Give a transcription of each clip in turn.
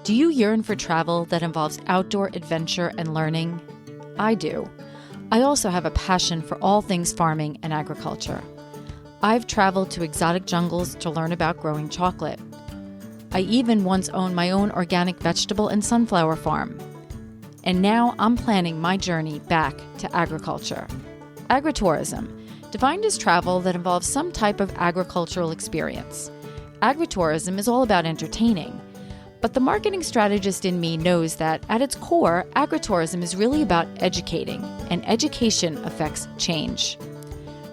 Do you yearn for travel that involves outdoor adventure and learning? I do. I also have a passion for all things farming and agriculture. I've traveled to exotic jungles to learn about growing chocolate. I even once owned my own organic vegetable and sunflower farm. And now I'm planning my journey back to agriculture. Agritourism, defined as travel that involves some type of agricultural experience. Agritourism is all about entertaining. But the marketing strategist in me knows that at its core, agritourism is really about educating, and education affects change.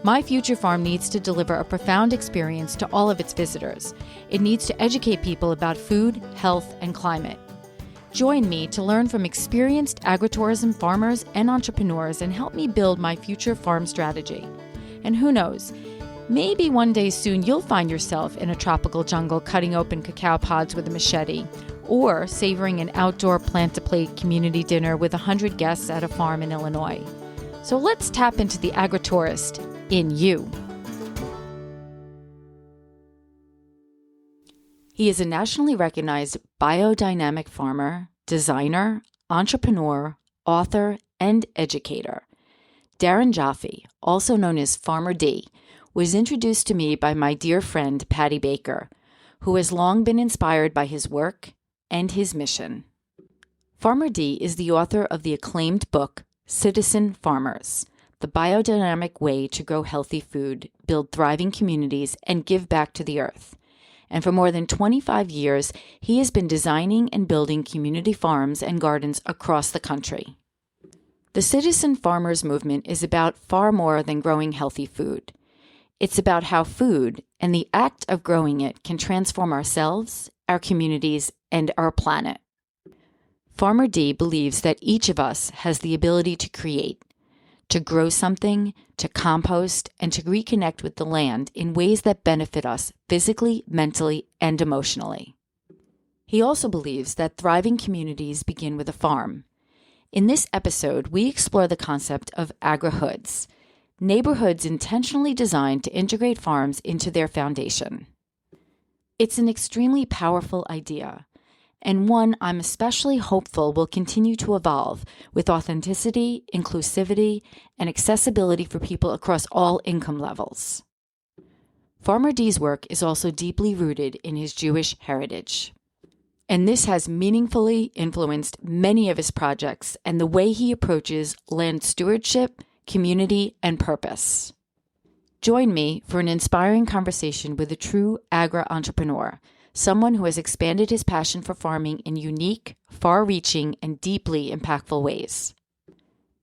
My future farm needs to deliver a profound experience to all of its visitors. It needs to educate people about food, health, and climate. Join me to learn from experienced agritourism farmers and entrepreneurs and help me build my future farm strategy. And who knows, maybe one day soon you'll find yourself in a tropical jungle cutting open cacao pods with a machete, or savoring an outdoor plant-to-plate community dinner with 100 guests at a farm in Illinois. So let's tap into the agritourist in you. He is a nationally recognized biodynamic farmer, designer, entrepreneur, author, and educator. Daron Joffe, also known as Farmer D, was introduced to me by my dear friend Pattie Baker, who has long been inspired by his work and his mission. Farmer D is the author of the acclaimed book, Citizen Farmers, The Biodynamic Way to Grow Healthy Food, Build Thriving Communities, and Give Back to the Earth. And for more than 25 years, he has been designing and building community farms and gardens across the country. The Citizen Farmers movement is about far more than growing healthy food. It's about how food and the act of growing it can transform ourselves, our communities, and our planet. Farmer D believes that each of us has the ability to create, to grow something, to compost, and to reconnect with the land in ways that benefit us physically, mentally, and emotionally. He also believes that thriving communities begin with a farm. In this episode, we explore the concept of Agrihoods, neighborhoods intentionally designed to integrate farms into their foundation. It's an extremely powerful idea, and one I'm especially hopeful will continue to evolve with authenticity, inclusivity, and accessibility for people across all income levels. Farmer D's work is also deeply rooted in his Jewish heritage, and this has meaningfully influenced many of his projects and the way he approaches land stewardship, community, and purpose. Join me for an inspiring conversation with a true agri-entrepreneur, someone who has expanded his passion for farming in unique, far-reaching, and deeply impactful ways.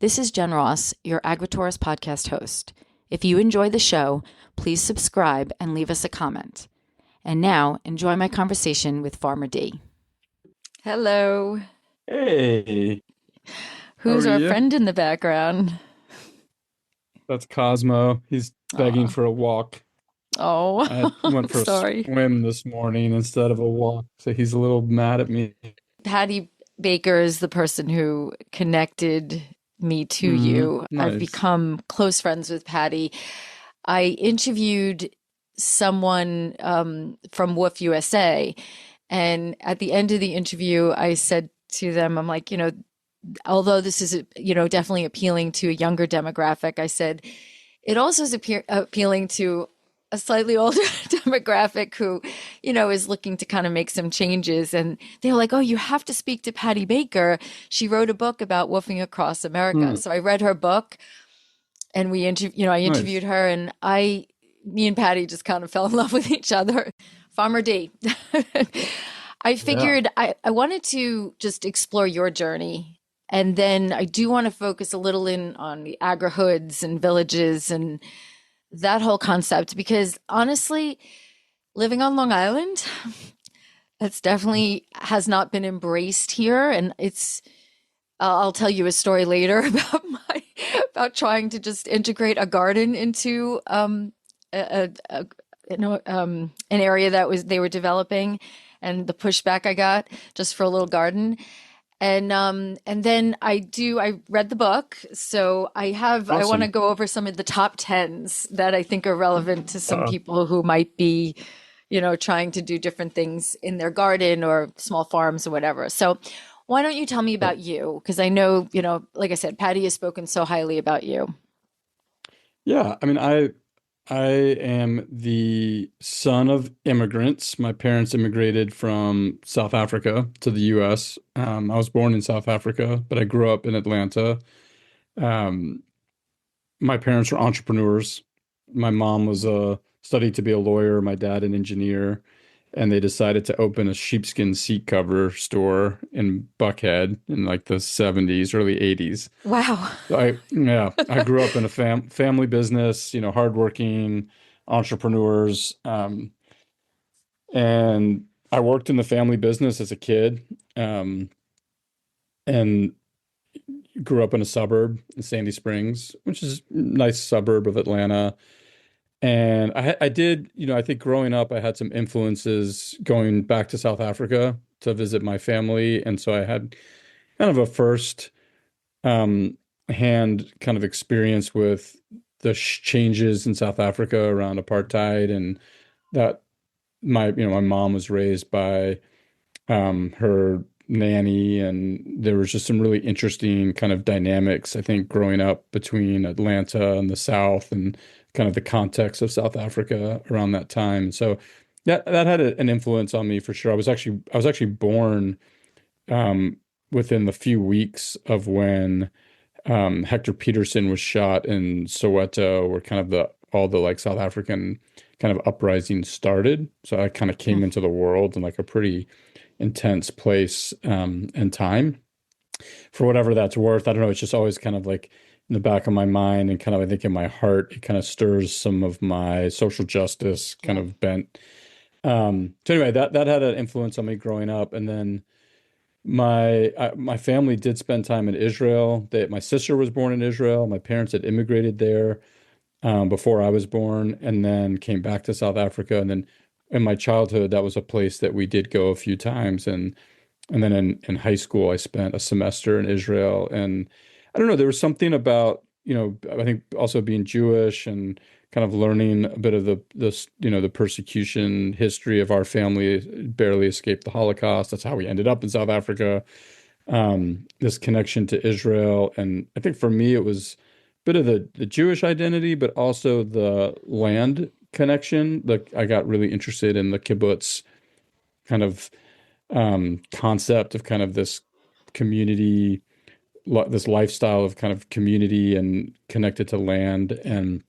This is Jen Ross, your Agritourist podcast host. If you enjoy the show, please subscribe and leave us a comment. And now, enjoy my conversation with Farmer D. Hello. Hey. Who's our friend in the background? That's Cosmo. He's begging for a walk. Oh, I went for a swim this morning instead of a walk, so he's a little mad at me. Pattie Baker is the person who connected me to you. Nice. I've become close friends with Pattie. I interviewed someone from Woof USA, and at the end of the interview, I said to them, I'm like, although this is, definitely appealing to a younger demographic, I said, it also is appealing to a slightly older demographic who, is looking to kind of make some changes. And they were like, oh, you have to speak to Pattie Baker. She wrote a book about woofing across America. So I read her book and I interviewed her, and me and Pattie just kind of fell in love with each other. Farmer D. I figured I wanted to just explore your journey. And then I do want to focus a little in on the Agrihoods and villages and that whole concept, because honestly, living on Long Island, that's definitely has not been embraced here. And I'll tell you a story later about trying to just integrate a garden into an area that they were developing, and the pushback I got just for a little garden. And then I read the book. So awesome. I want to go over some of the top 10s that I think are relevant to some people who might be trying to do different things in their garden or small farms or whatever. So why don't you tell me Yep. about you? Because I know, like I said, Patty has spoken so highly about you. Yeah, I mean, I am the son of immigrants. My parents immigrated from South Africa to the US. I was born in South Africa, but I grew up in Atlanta. Um, my parents were entrepreneurs. My mom was studied to be a lawyer, my dad an engineer, and they decided to open a sheepskin seat cover store in Buckhead in like the 70s, early 80s. Wow. I grew up in a family business, hardworking entrepreneurs, and I worked in the family business as a kid, um, and grew up in a suburb in Sandy Springs, which is a nice suburb of Atlanta. And I did, I think growing up, I had some influences going back to South Africa to visit my family, and so I had kind of a first hand kind of experience with the changes in South Africa around apartheid, and that my mom was raised by her nanny, and there was just some really interesting kind of dynamics, I think, growing up between Atlanta and the South, and kind of the context of South Africa around that time. So that had an influence on me for sure. I was actually born um, within the few weeks of when Hector Peterson was shot in Soweto, where kind of the all the like South African kind of uprising started. So I kind of came into the world in like a pretty intense place and time. For whatever that's worth, I don't know. It's just always kind of like in the back of my mind and kind of I think in my heart, it kind of stirs some of my social justice kind Yeah. of bent. So anyway, that had an influence on me growing up, and then my family did spend time in Israel. My sister was born in Israel. My parents had immigrated there before I was born, and then came back to South Africa. And then in my childhood, that was a place that we did go a few times. And then in high school, I spent a semester in Israel. And I don't know, there was something about, I think also being Jewish and kind of learning a bit of the persecution history of our family, barely escaped the Holocaust. That's how we ended up in South Africa. This connection to Israel. And I think for me, it was a bit of the Jewish identity, but also the land connection. Like I got really interested in the kibbutz kind of concept of kind of this community, this lifestyle of kind of community and connected to land and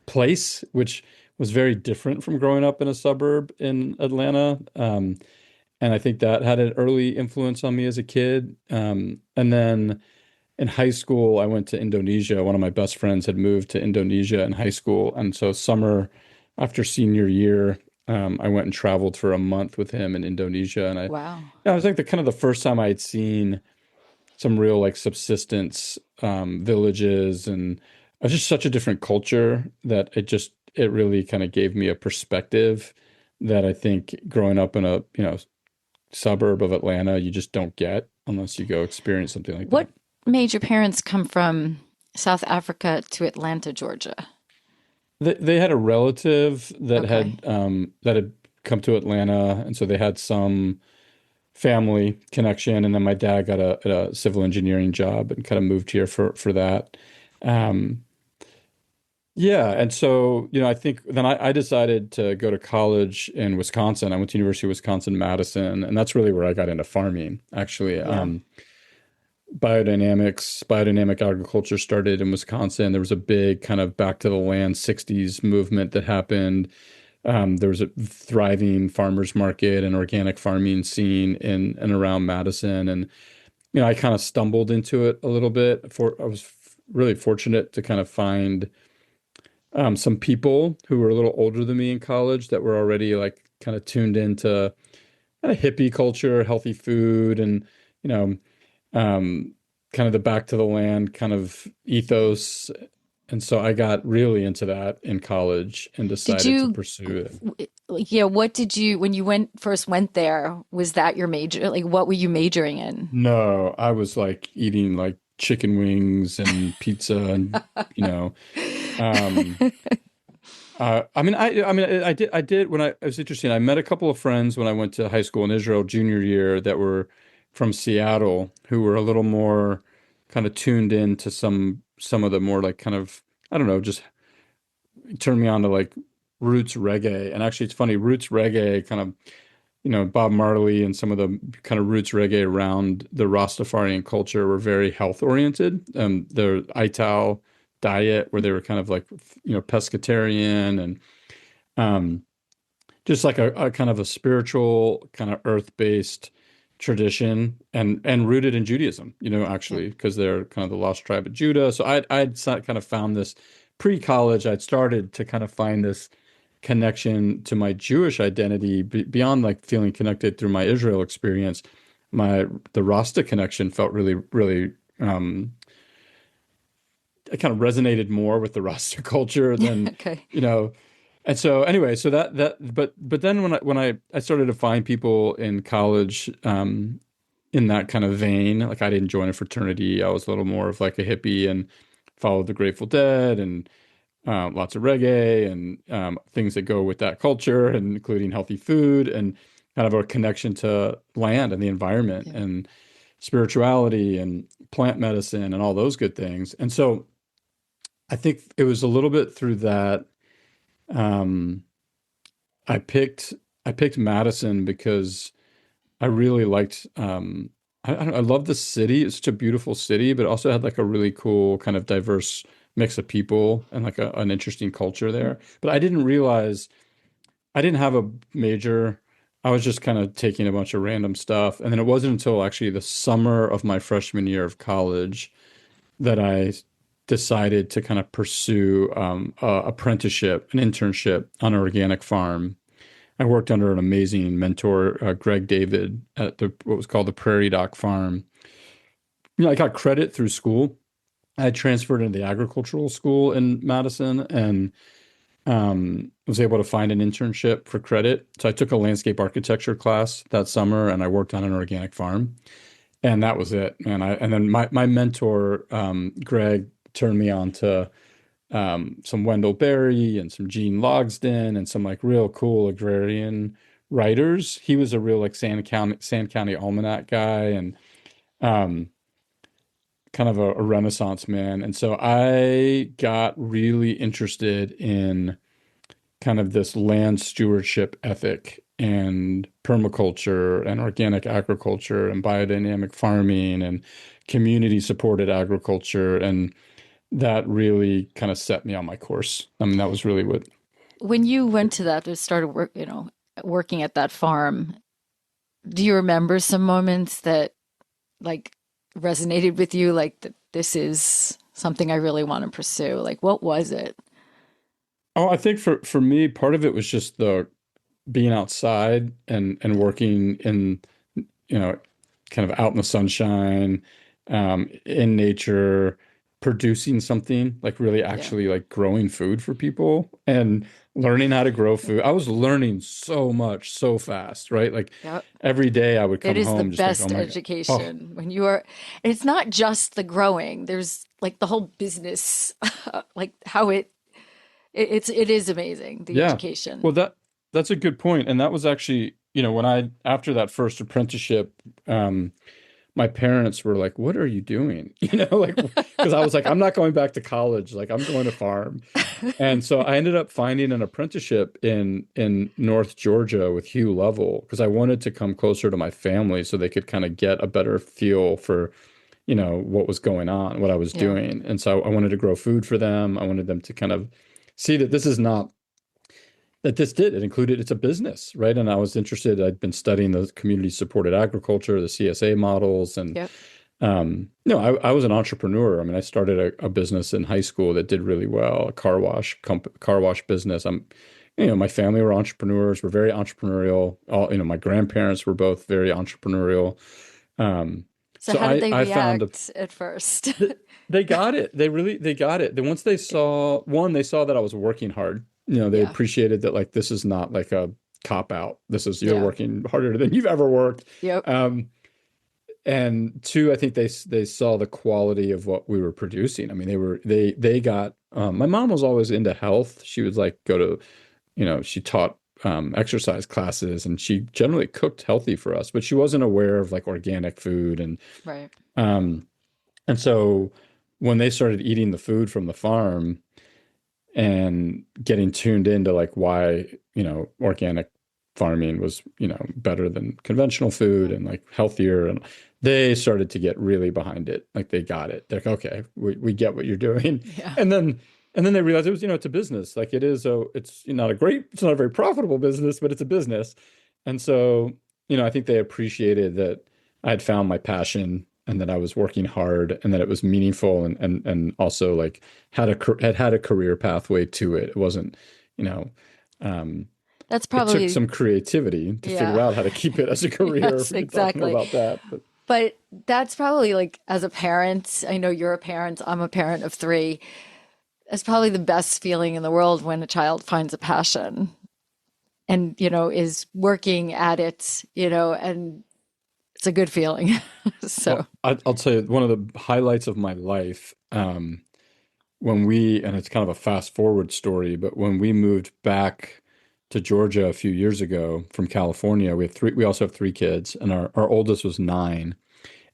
place, which was very different from growing up in a suburb in Atlanta. And I think that had an early influence on me as a kid. And then in high school, I went to Indonesia. One of my best friends had moved to Indonesia in high school. And so, summer after senior year, I went and traveled for a month with him in Indonesia. And Wow. yeah, it was like the kind of the first time I had seen some real like subsistence villages, and it was just such a different culture that it really kind of gave me a perspective that I think growing up in a suburb of Atlanta you just don't get unless you go experience something like What that. made your parents come from South Africa to Atlanta, Georgia? They had a relative Okay. that had come to Atlanta, and so they had some family connection. And then my dad got a civil engineering job and kind of moved here for that. Um, Yeah, and so, I think then I decided to go to college in Wisconsin. I went to University of Wisconsin-Madison, and that's really where I got into farming, actually. Yeah. Biodynamic agriculture started in Wisconsin. There was a big kind of back to the land 60s movement that happened. There was a thriving farmers market and organic farming scene in and around Madison. And, I kind of stumbled into it a little bit. I was really fortunate to kind of find some people who were a little older than me in college that were already like kind of tuned into kind of hippie culture, healthy food, and you know, um, kind of the back to the land kind of ethos. And so I got really into that in college and Did decided to you, pursue it. yeah, what did you, when you first went there, was that your major? Like, what were you majoring in? No, I was like eating like chicken wings and pizza and you know, um, I did when it was interesting. I met a couple of friends when I went to high school in Israel junior year that were from Seattle who were a little more kind of tuned in to some of the more like kind of, I don't know, just turned me on to like roots reggae. And actually, it's funny, roots reggae kind of, Bob Marley and some of the kind of roots reggae around the Rastafarian culture were very health oriented. The Ital diet, where they were kind of like, pescatarian and um, just like a kind of a spiritual, kind of earth-based tradition and rooted in Judaism, Yep. actually, because they're kind of the lost tribe of Judah. So kind of found this pre-college, I'd started to kind of find this connection to my Jewish identity beyond like feeling connected through my Israel experience. The Rasta connection felt really, really it kind of resonated more with the Rasta culture than, Okay. you know, and so anyway, so but then when I started to find people in college in that kind of vein, like I didn't join a fraternity. I was a little more of like a hippie and followed the Grateful Dead and lots of reggae and things that go with that culture, and including healthy food and kind of a connection to land and the environment Yeah. and spirituality and plant medicine and all those good things. And so I think it was a little bit through that. Um, I picked I picked Madison because I really liked I love the city. It's such a beautiful city, but it also had like a really cool kind of diverse mix of people and like an interesting culture there. But I didn't realize I didn't have a major. I was just kind of taking a bunch of random stuff. And then it wasn't until actually the summer of my freshman year of college that I decided to kind of pursue a apprenticeship, an internship on an organic farm. I worked under an amazing mentor, Greg David, at what was called the Prairie Dock Farm. I got credit through school. I transferred into the agricultural school in Madison and was able to find an internship for credit. So I took a landscape architecture class that summer, and I worked on an organic farm, and that was it. And then my mentor, Greg, turned me on to some Wendell Berry and some Gene Logsdon and some like real cool agrarian writers. He was a real like Sand County Almanac guy and um, kind of a Renaissance man. And so I got really interested in kind of this land stewardship ethic and permaculture and organic agriculture and biodynamic farming and community supported agriculture. And that really kind of set me on my course. I mean, that was really what. When you went to that, to started working at that farm, do you remember some moments that like resonated with you, like that this is something I really want to pursue? Like, what was it? Oh, I think for me, part of it was just the being outside and working in, you know, kind of out in the sunshine, in nature, producing something like really Yeah. actually like growing food for people and learning how to grow food. I was learning so much so fast, right? Like Yep. every day I would It come is the home just like, oh best my God. Oh, education when you are, and it's not just the growing. There's like the whole business, like how it is amazing, the yeah. education. Well, that's a good point. And that was actually, when I after that first apprenticeship, my parents were like, "What are you doing?" Like because I was like, "I'm not going back to college. Like I'm going to farm." And so I ended up finding an apprenticeship in North Georgia with Hugh Lovell because I wanted to come closer to my family so they could kind of get a better feel for, what was going on, what I was Yeah. doing. And so I wanted to grow food for them. I wanted them to kind of see that this is not that this did. It included, it's a business, right? And I was interested, I'd been studying the community supported agriculture, the CSA models. And, Yep. I was an entrepreneur. I mean, I started a business in high school that did really well, a car wash business. My family were entrepreneurs, were very entrepreneurial. My grandparents were both very entrepreneurial. Um, So so how did they I found react at first? they got it. They got it. Then once they saw that I was working hard. They Yeah. appreciated that like this is not like a cop out. This is you're Yeah. working harder than you've ever worked. Yep. Um, and two, I think they saw the quality of what we were producing. I mean, they got My mom was always into health. She would like go to, she taught exercise classes and she generally cooked healthy for us, but she wasn't aware of like organic food Right. um, and so when they started eating the food from the farm and getting tuned into like why, organic farming was, better than conventional food Right. and like healthier, and they started to get really behind it. Like they got it. They're like, okay, we get what you're doing. Yeah. And then they realized it was, it's a business. Like it's not a very profitable business, but it's a business. And so, I think they appreciated that I had found my passion and that I was working hard and that it was meaningful and also like had a career pathway to it. It wasn't, you know, um, That's it took probably, some creativity to figure yeah. out how to keep it as a career. Yes, We can talk more exactly. about that, but But that's probably like, as a parent, I know you're a parent, I'm a parent of three. It's probably the best feeling in the world when a child finds a passion and, is working at it, and it's a good feeling. So, well, I'll tell you one of the highlights of my life. And it's kind of a fast forward story, but when we moved back to Georgia a few years ago from California, we also have three kids, and our oldest was 9.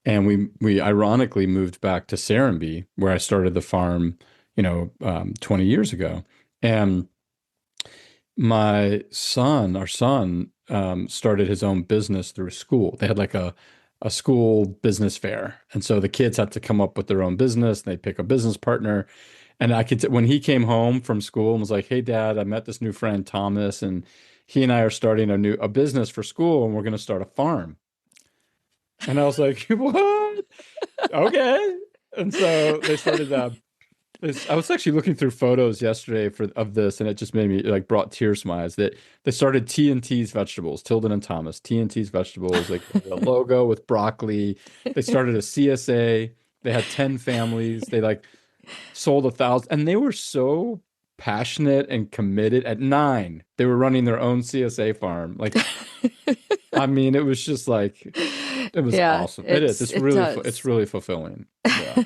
And we ironically moved back to Serenbe, where I started the farm, 20 years ago. And our son, started his own business through school. They had like a school business fair. And so the kids had to come up with their own business. And they'd pick a business partner. And when he came home from school and was like, "Hey, Dad, I met this new friend, Thomas, and he and I are starting a business for school, and we're going to start a farm." And I was like, "What? Okay." And so they started I was actually looking through photos yesterday of this, and it just made me like brought tears to my eyes that they started T&T's Vegetables, Tilden and Thomas, T&T's Vegetables, like the logo with broccoli. They started a CSA. They had 10 families. They like sold 1,000, and they were so passionate and committed. At 9, they were running their own CSA farm. Like, I mean, it was just like it was yeah, awesome. It is. it It's does. really fulfilling. Yeah.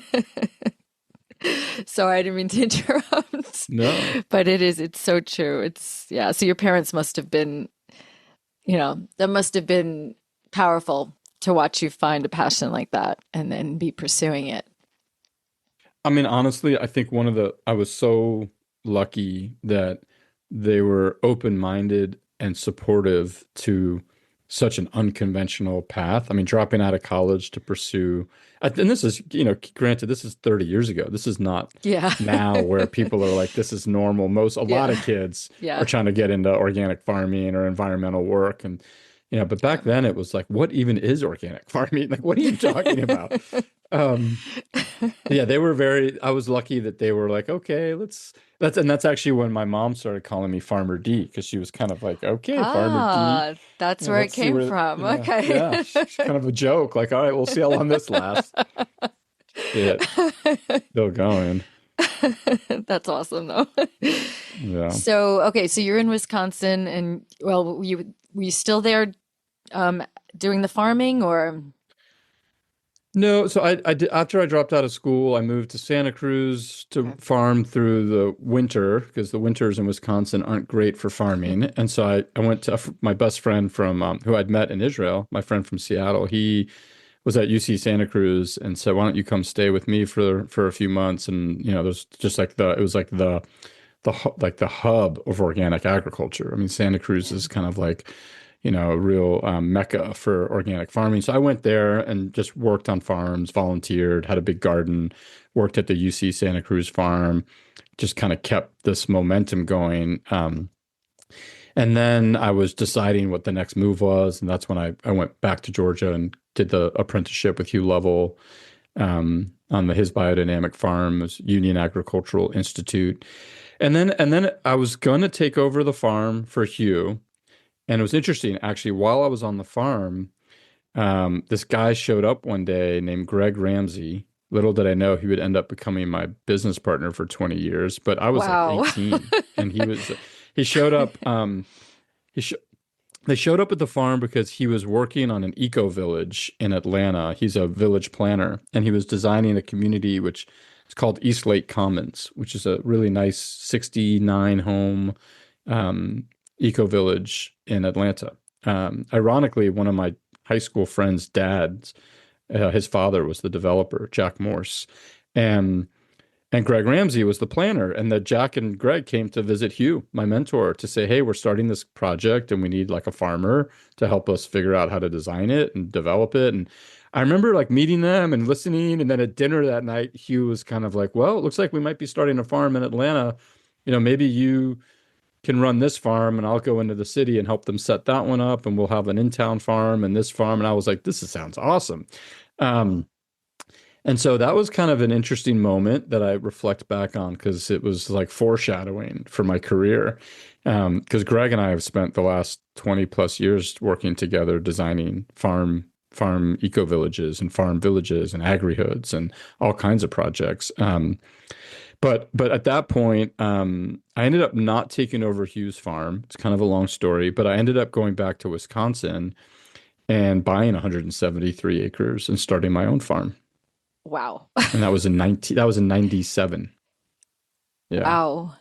Sorry, I didn't mean to interrupt. No. But it's so true. Yeah. So your parents must have been, that must have been powerful to watch you find a passion like that and then be pursuing it. I mean, honestly, I think I was so lucky that they were open-minded and supportive to such an unconventional path. I mean, dropping out of college to pursue, and this is, granted, this is 30 years ago. This is not Yeah. now where people are like, this is normal. A lot Yeah. of kids are Yeah. trying to get into organic farming or environmental work. And, but Yeah. back then it was like, what even is organic farming? Like, what are you talking about? Um, yeah, I was lucky that they were like, okay, that's actually when my mom started calling me Farmer D, because she was kind of like, okay, Farmer D, Ah, that's where it let's see came where, from. Okay. yeah, it's kind of a joke. Like, all right, we'll see how long this lasts. Yeah, still going. That's awesome though. Yeah. So, okay, so you're in Wisconsin and well, were you still there um doing the farming or No, so I did, after I dropped out of school, I moved to Santa Cruz to okay. farm through the winter because the winters in Wisconsin aren't great for farming. And so I went to my best friend from who I'd met in Israel, my friend from Seattle. He was at UC Santa Cruz and said, "Why don't you come stay with me for a few months?" And there's just like it was like like the hub of organic agriculture. I mean, Santa Cruz Yeah. is kind of like, a real mecca for organic farming. So I went there and just worked on farms, volunteered, had a big garden, worked at the UC Santa Cruz farm, just kind of kept this momentum going. And then I was deciding what the next move was. And that's when I went back to Georgia and did the apprenticeship with Hugh Lovell on his biodynamic farm, it was Union Agricultural Institute. And then I was going to take over the farm for Hugh. And it was interesting, actually, while I was on the farm, this guy showed up one day named Greg Ramsey. Little did I know he would end up becoming my business partner for 20 years. But I was like Wow. 18, and he showed up. He sh They showed up at the farm because he was working on an eco village in Atlanta. He's a village planner, and he was designing a community which It's called East Lake Commons, which is a really nice 69 home eco village in Atlanta. Ironically, one of my high school friends' dads, his father was the developer, Jack Morse, and Greg Ramsey was the planner. And that Jack and Greg came to visit Hugh, my mentor, to say, hey, we're starting this project and we need like a farmer to help us figure out how to design it and develop it. And I remember like meeting them and listening. And then at dinner that night, Hugh was kind of like, well, it looks like we might be starting a farm in Atlanta. Maybe you can run this farm and I'll go into the city and help them set that one up. And we'll have an in-town farm and this farm. And I was like, sounds awesome. Um, and so that was kind of an interesting moment that I reflect back on because it was like foreshadowing for my career. Because Greg and I have spent the last 20 plus years working together designing farm eco villages and farm villages and Agrihoods and all kinds of projects. But at that point, I ended up not taking over Hugh's farm. It's kind of a long story, but I ended up going back to Wisconsin and buying 173 acres and starting my own farm. Wow. And that was in 97. Yeah. Wow.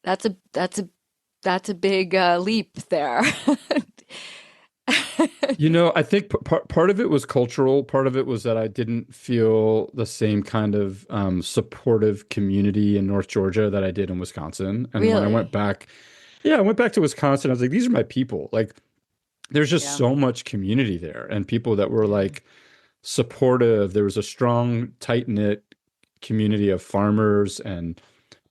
That's a big leap there. I think part of it was cultural. Part of it was that I didn't feel the same kind of supportive community in North Georgia that I did in Wisconsin. And when I went Really? back, I went back to Wisconsin. I was like, these are my people. Like, there's just Yeah. so much community there and people that were Yeah. like supportive. There was a strong, tight-knit community of farmers and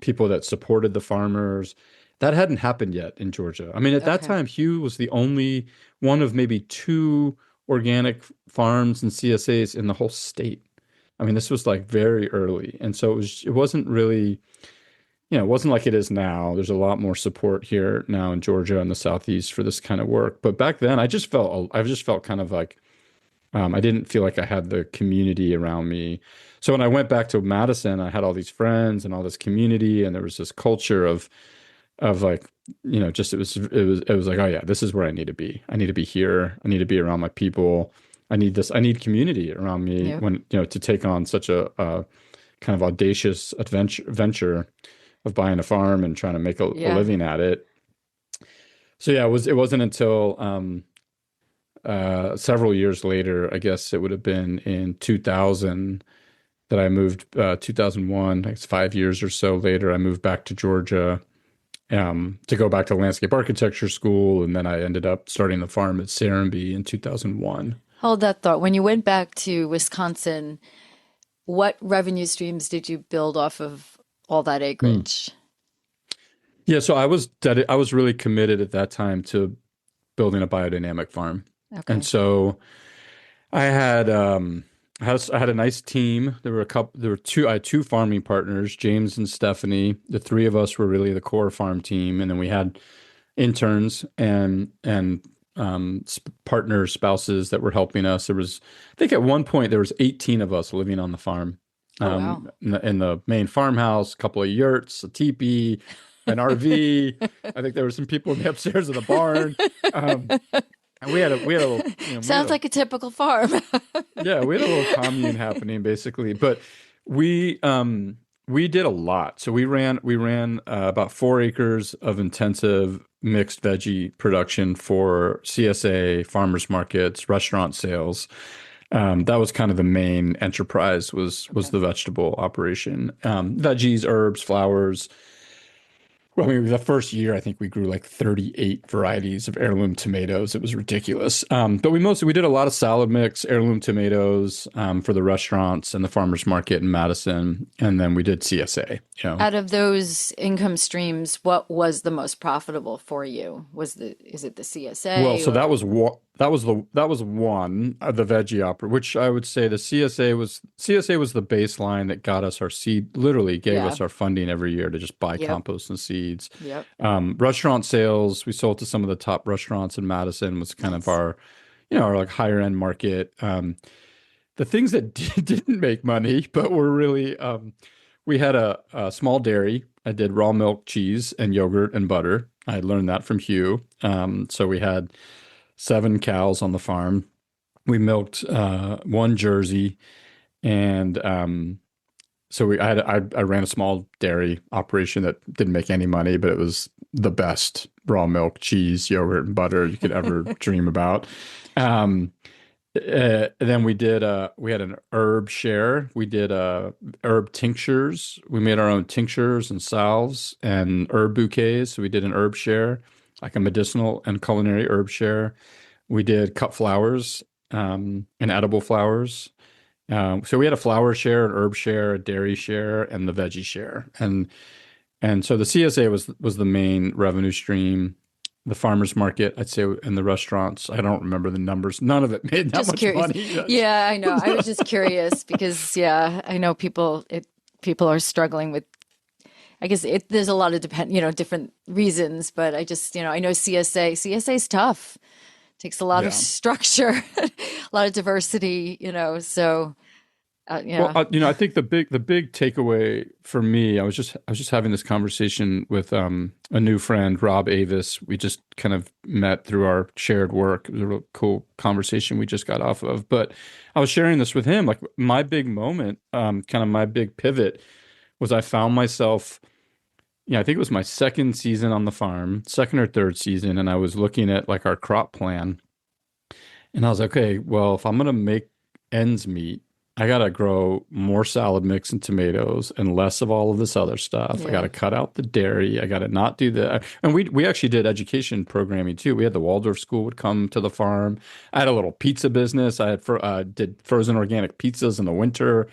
people that supported the farmers. That hadn't happened yet in Georgia. I mean, at that Okay. time, Hugh was the only one of maybe two organic farms and CSAs in the whole state. I mean, this was like very early. And so it wasn't really, it wasn't like it is now. There's a lot more support here now in Georgia and the Southeast for this kind of work. But back then, I just felt kind of like, I didn't feel like I had the community around me. So when I went back to Madison, I had all these friends and all this community, and there was this culture of like, just it was like, oh yeah, this is where I need to be. I need to be here. I need to be around my people. I need community around me Yep. when, to take on such a kind of audacious venture of buying a farm and trying to make a Yeah. living at it. So yeah, it wasn't until several years later, I guess it would have been in 2000 that I moved, 2001, I guess 5 years or so later, I moved back to Georgia to go back to landscape architecture school. And then I ended up starting the farm at Serenbe in 2001. Hold that thought. When you went back to Wisconsin, what revenue streams did you build off of all that Hmm. acreage? Yeah, so I was really committed at that time to building a biodynamic farm. And Okay. so I had I had a nice team. I had two farming partners, James and Stephanie. The three of us were really the core farm team, and then we had interns and partners, spouses that were helping us. I think at one point there was 18 of us living on the farm, Oh, wow. in the main farmhouse, a couple of yurts, a teepee, an RV. I think there were some people in the upstairs of the barn. Um, and we had a little, we had Sounds a like a typical farm. yeah, we had a little commune happening basically, but we um we did a lot. So we ran about 4 acres of intensive mixed veggie production for CSA, farmers markets, restaurant sales. That was kind of the main enterprise was Okay. the vegetable operation. Veggies, herbs, flowers. Well, I mean, the first year, I think we grew like 38 varieties of heirloom tomatoes. It was ridiculous. But we did a lot of salad mix, heirloom tomatoes, for the restaurants and the farmers market in Madison. And then we did CSA. Out of those income streams, what was the most profitable for you? Is it the Well, CSA so or that was one of the veggie opera, which I would say the CSA was the baseline that got us our seed, literally gave yeah. us our funding every year to just buy Yep. compost and seeds. Yep. Restaurant sales, we sold to some of the top restaurants in Madison was kind of Nice. our like higher end market. The things that didn't make money, but were really, we had a small dairy. I did raw milk, cheese, and yogurt and butter. I learned that from Hugh. So we had 7 cows on the farm. We milked one Jersey, and I ran a small dairy operation that didn't make any money, but it was the best raw milk, cheese, yogurt, and butter you could ever dream about. Um, then we had an herb share. We did herb tinctures. We made our own tinctures and salves and herb bouquets. So we did an herb share, like a medicinal and culinary herb share. We did cut flowers and edible flowers. So we had a flower share, an herb share, a dairy share, and the veggie share. And so the CSA was the main revenue stream. The farmers market, I'd say, and the restaurants. I don't remember the numbers. None of it made that Just much curious. money. Yeah, I know. I was just curious because, yeah, I know people are struggling with, I guess there's a lot of different reasons, but I just, I know CSA is tough. Takes a lot of Yeah. structure, a lot of diversity, so, Well, yeah. I think the big takeaway for me, I was just having this conversation with a new friend, Rob Avis. We just kind of met through our shared work. It was a real cool conversation we just got off of. But I was sharing this with him. Like my big moment, kind of my big pivot was I found myself, I think it was my second season on the farm, second or third season, and I was looking at like our crop plan. And I was like, okay, well, if I'm gonna make ends meet, I gotta grow more salad mix and tomatoes and less of all of this other stuff. I Yeah. gotta cut out the dairy. I gotta not do that. And we actually did education programming too. We had the Waldorf school would come to the farm. I had a little pizza business. I did frozen organic pizzas in the winter.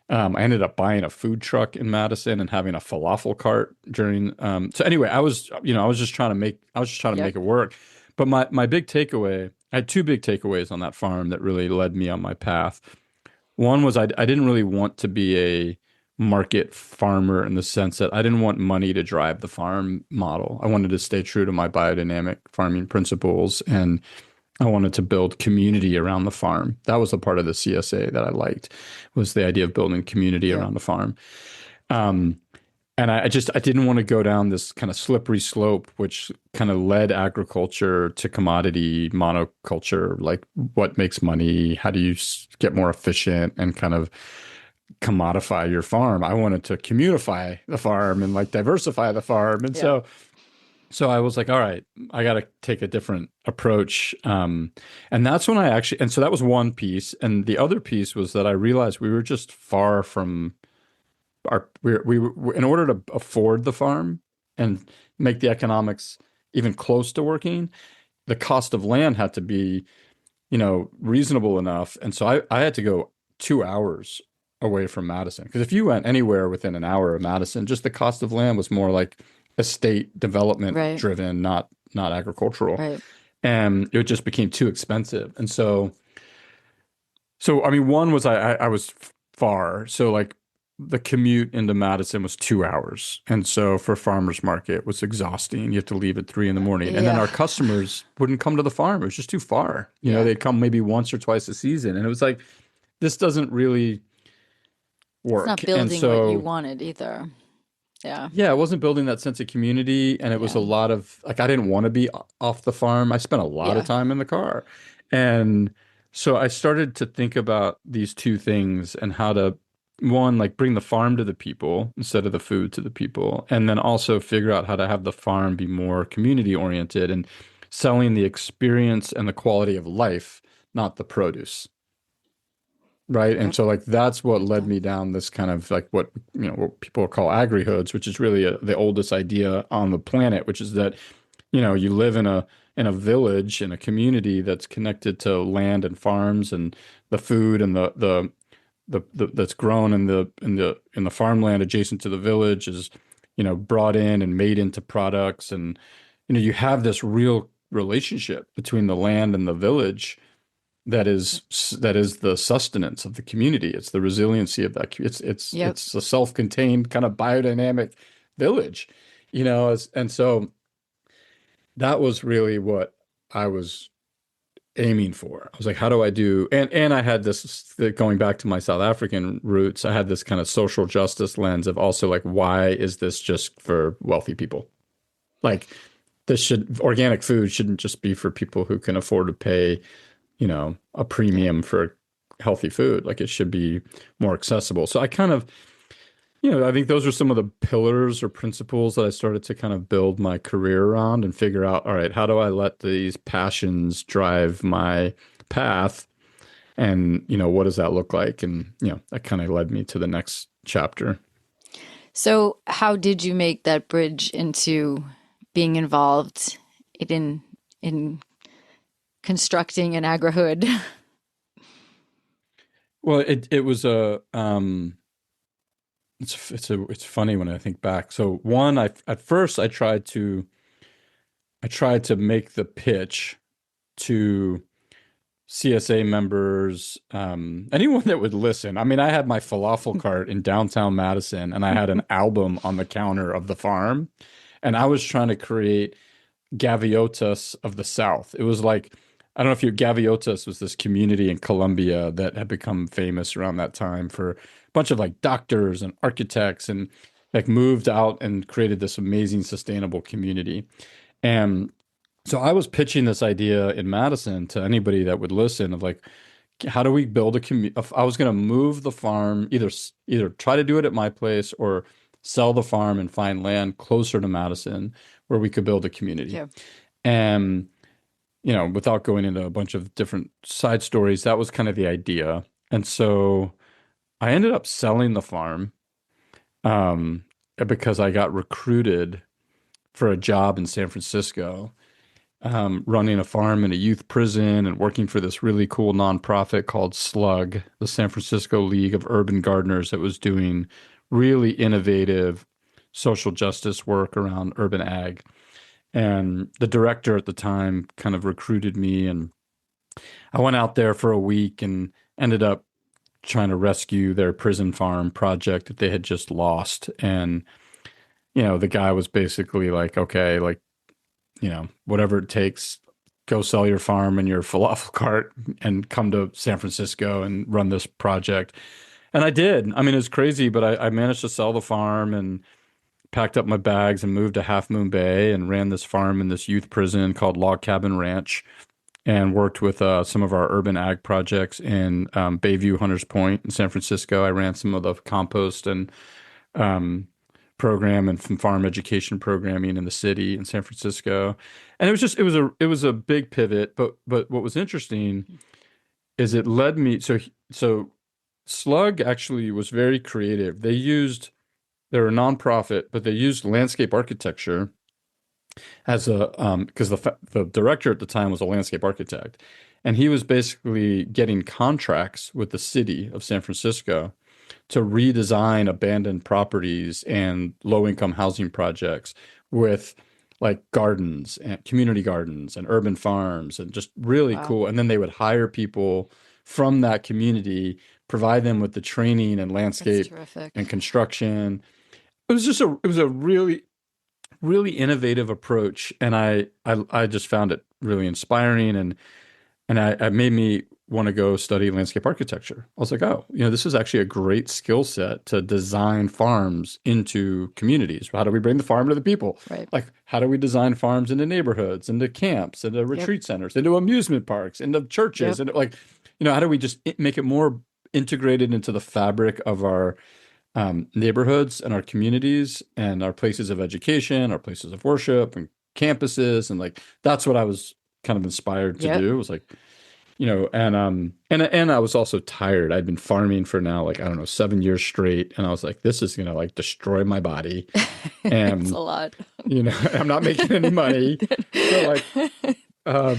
I ended up buying a food truck in Madison and having a falafel cart during. So anyway, I was just trying to make Yep. it work. But my big takeaway, I had two big takeaways on that farm that really led me on my path. One was I didn't really want to be a market farmer in the sense that I didn't want money to drive the farm model. I wanted to stay true to my biodynamic farming principles, and I wanted to build community around the farm. That was the part of the CSA that I liked, was the idea of building community Yep. around the farm. Um, and I didn't want to go down this kind of slippery slope, which kind of led agriculture to commodity monoculture, like what makes money, how do you get more efficient and kind of commodify your farm. I wanted to communify the farm and like diversify the farm. And Yeah. so I was like, all right, I got to take a different approach. And that's when and so that was one piece. And the other piece was that I realized we were just far from we were, in order to afford the farm and make the economics even close to working, the cost of land had to be, reasonable enough. And so I had to go 2 hours away from Madison. Because if you went anywhere within an hour of Madison, just the cost of land was more like estate development Right. driven, not agricultural. Right. And it just became too expensive. And so I mean, one was I was far. So like the commute into Madison was 2 hours. And so for farmers market it was exhausting. You have to leave at 3 in the morning. And then Yeah. our customers wouldn't come to the farm. It was just too far. Yeah. They'd come maybe once or twice a season. And it was like, this doesn't really It's not work. And building what you so wanted either. Yeah. yeah, I wasn't building that sense of community. And it was a Yeah. lot of like, I didn't want to be off the farm. I spent a lot of Yeah. time in the car. And so I started to think about these two things and how to, one, like bring the farm to the people instead of the food to the people. And then also figure out how to have the farm be more community oriented and selling the experience and the quality of life, not the produce. Right. And Yep. so like that's what led Okay. me down this kind of like what people call Agrihoods, which is really the oldest idea on the planet, which is that, you live in a village, in a community that's connected to land and farms and the food and the that's grown in the farmland adjacent to the village is, brought in and made into products. And, you have this real relationship between the land and the village that is the sustenance of the community. It's the resiliency of that. Yep. It's a self-contained kind of biodynamic village, and so that was really what I was aiming for. I was like, how do I do? And I had this going back to my South African roots. I had this kind of social justice lens of also like, why is this just for wealthy people? Like, organic food shouldn't just be for people who can afford to pay a Yeah. premium for healthy food. Like it should be more accessible. So I kind of I think those are some of the pillars or principles that I started to kind of build my career around and figure out, all right, how do I let these passions drive my path? And, what does that look like? And, that kind of led me to the next chapter. So, how did you make that bridge into being involved in constructing an agrihood? Well, it was it's funny when I think back. So one, at first I tried to make the pitch to CSA members, anyone that would listen. I mean, I had my falafel cart in downtown Madison, and I had an album on the counter of the farm, and I was trying to create Gaviotas of the South. It was like, I don't know if Gaviotas was this community in Colombia that had become famous around that time for a bunch of like doctors and architects and like moved out and created this amazing sustainable community. And so I was pitching this idea in Madison to anybody that would listen of like, how do we build a community? I was going to move the farm, either try to do it at my place or sell the farm and find land closer to Madison where we could build a community. Yeah. And, without going into a bunch of different side stories, that was kind of the idea. And so I ended up selling the farm because I got recruited for a job in San Francisco, running a farm in a youth prison and working for this really cool nonprofit called Slug, the San Francisco League of Urban Gardeners, that was doing really innovative social justice work around urban ag. And the director at the time kind of recruited me, and I went out there for a week and ended up trying to rescue their prison farm project that they had just lost. And, the guy was basically like, okay, like, whatever it takes, go sell your farm and your falafel cart and come to San Francisco and run this project. And I did. I mean, it's crazy, but I managed to sell the farm and packed up my bags and moved to Half Moon Bay and ran this farm in this youth prison called Log Cabin Ranch and worked with some of our urban ag projects in Bayview, Hunters Point in San Francisco. I ran some of the compost and um, program and some farm education programming in the city in San Francisco. And it was a big pivot, but what was interesting is it led me so Slug actually was very creative. They're a nonprofit, but they used landscape architecture as because the director at the time was a landscape architect, and he was basically getting contracts with the city of San Francisco to redesign abandoned properties and low-income housing projects with like gardens and community gardens and urban farms and just really Wow. cool. And then they would hire people from that community, provide them with the training and That's landscape terrific. and construction. It was a really, really innovative approach, and I just found it really inspiring, and I made me want to go study landscape architecture. I was like, oh, this is actually a great skill set to design farms into communities. How do we bring the farm to the people? Right. Like, how do we design farms into neighborhoods, into camps, into Yep. retreat centers, into amusement parks, into churches, Yep. and like, how do we just make it more integrated into the fabric of our neighborhoods and our communities and our places of education, our places of worship and campuses. And like, that's what I was kind of inspired to Yep. do. It was like, and I was also tired. I'd been farming for now, like, I don't know, 7 years straight. And I was like, this is going to like destroy my body. It's And, a lot. I'm not making any money. So like,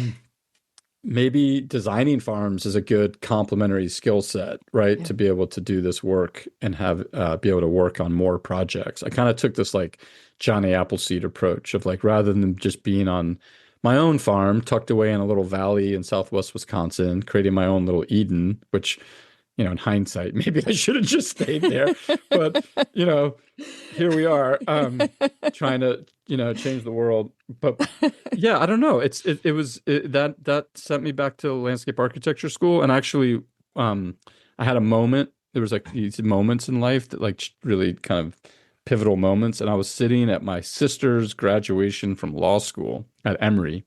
maybe designing farms is a good complementary skill set, right? Yeah. To be able to do this work and have be able to work on more projects. I kind of took this like Johnny Appleseed approach of like, rather than just being on my own farm tucked away in a little valley in Southwest Wisconsin, creating my own little Eden, which, in hindsight, maybe I should have just stayed there. But, here we are, trying to, change the world. But yeah, I don't know. That sent me back to landscape architecture school. And actually, I had a moment. There was like these moments in life that like really kind of pivotal moments. And I was sitting at my sister's graduation from law school at Emory.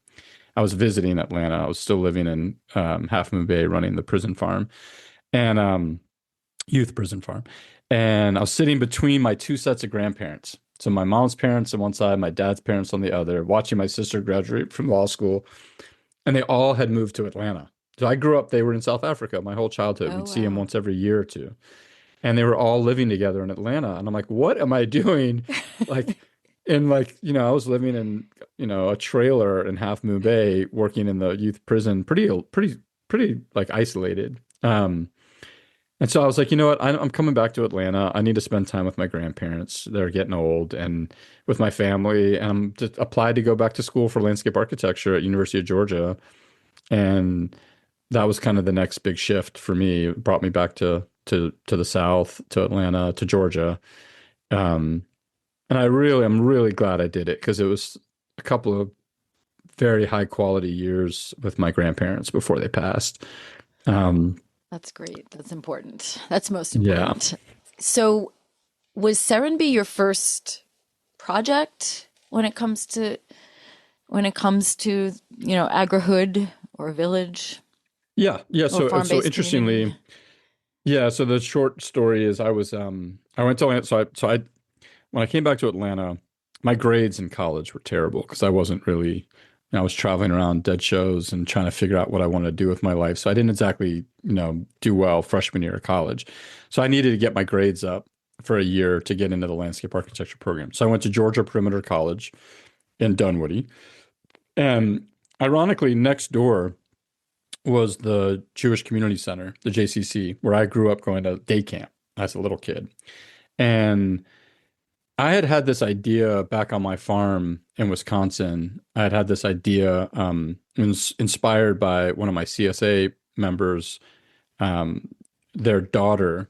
I was visiting Atlanta. I was still living in Half Moon Bay, running the prison farm and youth prison farm. And I was sitting between my two sets of grandparents. So my mom's parents on one side, my dad's parents on the other, watching my sister graduate from law school. And they all had moved to Atlanta. So I grew up, they were in South Africa my whole childhood. Oh, We'd see them wow. once every year or two. And they were all living together in Atlanta. And I'm like, what am I doing? Like, I was living in, a trailer in Half Moon Bay, working in the youth prison, pretty like isolated. And so I was like, you know what? I'm coming back to Atlanta. I need to spend time with my grandparents. They're getting old and with my family. And I'm just applied to go back to school for landscape architecture at University of Georgia. And that was kind of the next big shift for me. It brought me back to the South, to Atlanta, to Georgia. Um, and I'm really glad I did it because it was a couple of very high quality years with my grandparents before they passed. Um, That's great. That's important. That's most yeah. important. So, was Serenbe your first project when it comes to agrihood or village Yeah, yeah. or So farm-based community? interestingly, yeah. So the short story is I went to Atlanta. So I when I came back to Atlanta, my grades in college were terrible because I wasn't really, I was traveling around dead shows and trying to figure out what I wanted to do with my life. So I didn't exactly, do well freshman year of college. So I needed to get my grades up for a year to get into the landscape architecture program. So I went to Georgia Perimeter College in Dunwoody. And ironically, next door was the Jewish Community Center, the JCC, where I grew up going to day camp as a little kid. And I had had this idea back on my farm in Wisconsin. I had had this idea, inspired by one of my CSA members. Um, their daughter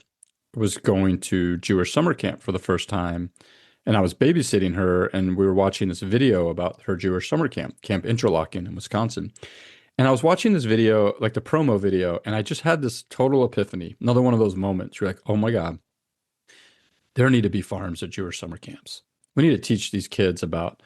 was going to Jewish summer camp for the first time, and I was babysitting her, and we were watching this video about her Jewish summer camp, Camp Interlochen in Wisconsin. And I was watching this video, like the promo video, and I just had this total epiphany. Another one of those moments. You're like, oh my God, there need to be farms at Jewish summer camps. We need to teach these kids about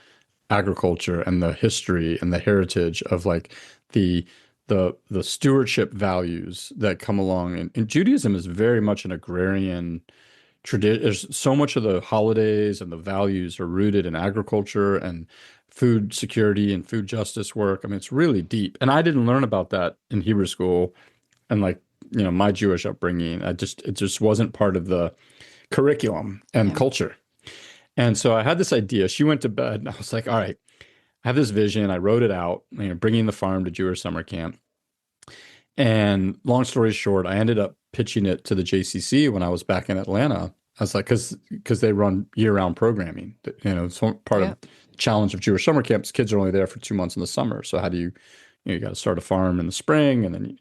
agriculture and the history and the heritage of like the the stewardship values that come along. And Judaism is very much an agrarian tradition. There's so much of the holidays and the values are rooted in agriculture and food security and food justice work. I mean, it's really deep. And I didn't learn about that in Hebrew school and like, my Jewish upbringing. It just wasn't part of the curriculum and Yeah. culture. And so I had this idea. She went to bed and I was like, all right, I have this vision. I wrote it out, bringing the farm to Jewish summer camp. And long story short, I ended up pitching it to the JCC when I was back in Atlanta. I was like, because they run year-round programming. So part Yeah. of the challenge of Jewish summer camps, kids are only there for 2 months in the summer. So how do you got to start a farm in the spring, and then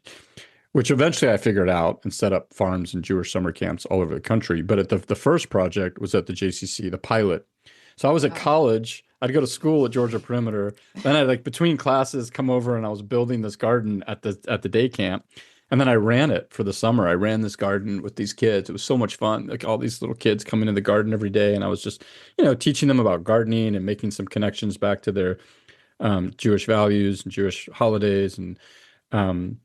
which eventually I figured out and set up farms and Jewish summer camps all over the country. But the first project was at the JCC, the pilot. So I was at Wow. college. I'd go to school at Georgia Perimeter. Then I'd like between classes come over and I was building this garden at the day camp. And then I ran it for the summer. I ran this garden with these kids. It was so much fun. Like all these little kids coming in the garden every day. And I was just, teaching them about gardening and making some connections back to their Jewish values and Jewish holidays. Um,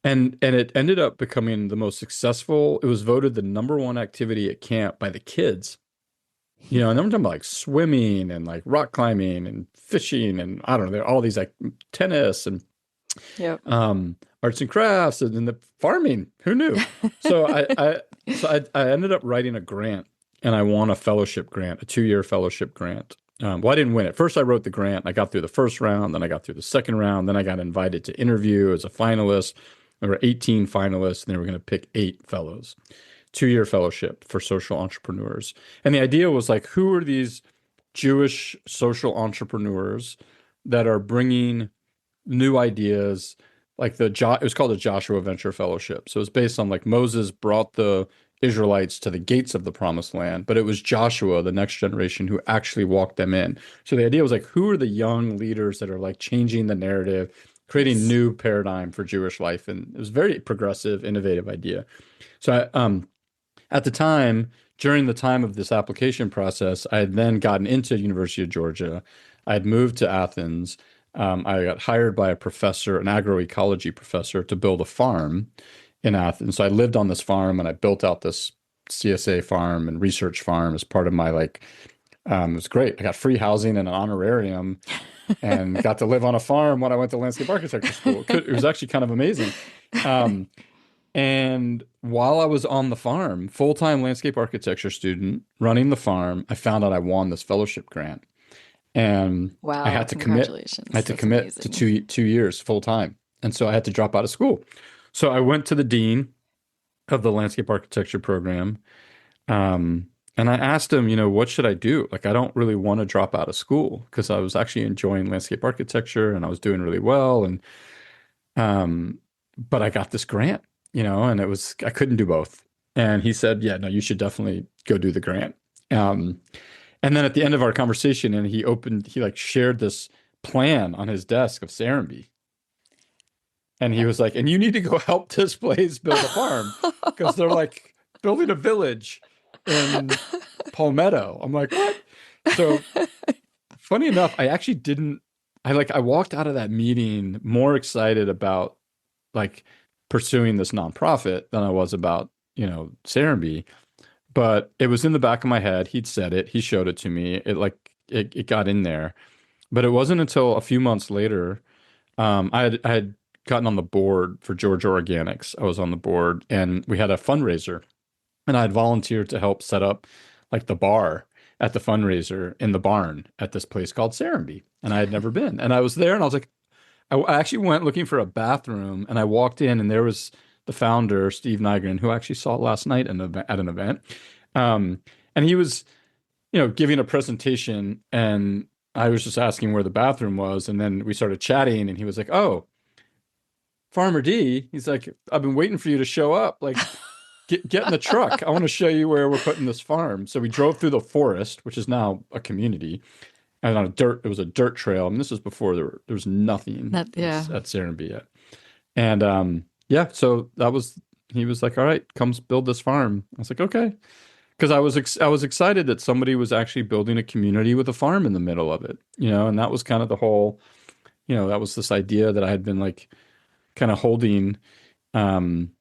and it ended up becoming the most successful. It was voted the number one activity at camp by the kids. And I'm talking about like swimming and like rock climbing and fishing and I don't know, there are all these like tennis and Yep. arts and crafts and then the farming. Who knew? So I ended up writing a grant and I won a fellowship grant, a 2-year fellowship grant. Well, I didn't win it. First, I wrote the grant. I got through the first round, then I got through the second round, then I got invited to interview as a finalist. There were 18 finalists, and they were going to pick 8 fellows. 2-year fellowship for social entrepreneurs. And the idea was like, who are these Jewish social entrepreneurs that are bringing new ideas? Like it was called a Joshua Venture Fellowship. So it was based on like Moses brought the Israelites to the gates of the promised land, but it was Joshua, the next generation, who actually walked them in. So the idea was like, who are the young leaders that are like changing the narrative, creating Yes. new paradigm for Jewish life? And it was a very progressive, innovative idea. So at the time, during the time of this application process, I had then gotten into University of Georgia. I had moved to Athens. I got hired by a professor, an agroecology professor, to build a farm in Athens. So I lived on this farm and I built out this CSA farm and research farm as part of my like, it was great. I got free housing and an honorarium and got to live on a farm when I went to landscape architecture school. It was actually kind of amazing. Um, and while I was on the farm, full-time landscape architecture student running the farm, I found out I won this fellowship grant. And I Wow, had to commit. I congratulations. had to That's commit to amazing. two years full time. And so I had to drop out of school. So I went to the dean of the landscape architecture program. Um, and I asked him, what should I do? Like, I don't really want to drop out of school because I was actually enjoying landscape architecture and I was doing really well. Um, but I got this grant, and I couldn't do both. And he said, yeah, no, you should definitely go do the grant. Um, and then at the end of our conversation, and he like shared this plan on his desk of Serenbe. And he was like, and you need to go help this place build a farm because they're like building a village in Palmetto. I'm like, what? So funny enough, I actually didn't, I walked out of that meeting more excited about like pursuing this nonprofit than I was about, Serenbe. But it was in the back of my head. He'd said it. He showed it to me. It got in there. But it wasn't until a few months later, I had gotten on the board for Georgia Organics. I was on the board, and we had a fundraiser, and I had volunteered to help set up like the bar at the fundraiser in the barn at this place called Serenbe, and I had never been. And I was there, and I was like, I actually went looking for a bathroom, and I walked in, and there was the founder, Steve Nygren, who I actually saw last night at an event. Um, and he was, giving a presentation, and I was just asking where the bathroom was. And then we started chatting, and he was like, "Oh, Farmer D." He's like, "I've been waiting for you to show up. Like, get in the truck. I want to show you where we're putting this farm." So we drove through the forest, which is now a community, and it was a dirt trail. And this was before there was nothing Yeah. at Serenbe yet. And yeah, so he was like, "All right, come build this farm." I was like, "Okay." Because I was excited that somebody was actually building a community with a farm in the middle of it, and that was kind of the whole, that was this idea that I had been like kind of holding, um,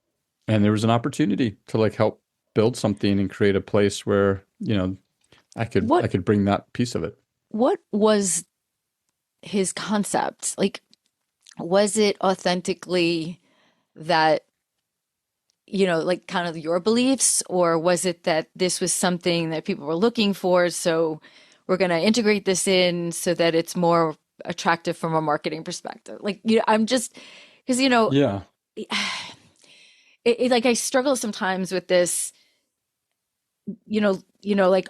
and there was an opportunity to like help build something and create a place where, I What could bring that piece of it. what was his concept? Like, was it authentically that, like kind of your beliefs, or was it that this was something that people were looking for? So we're going to integrate this in so that it's more attractive from a marketing perspective. Like, I'm just because, Yeah. like I struggle sometimes with this, like,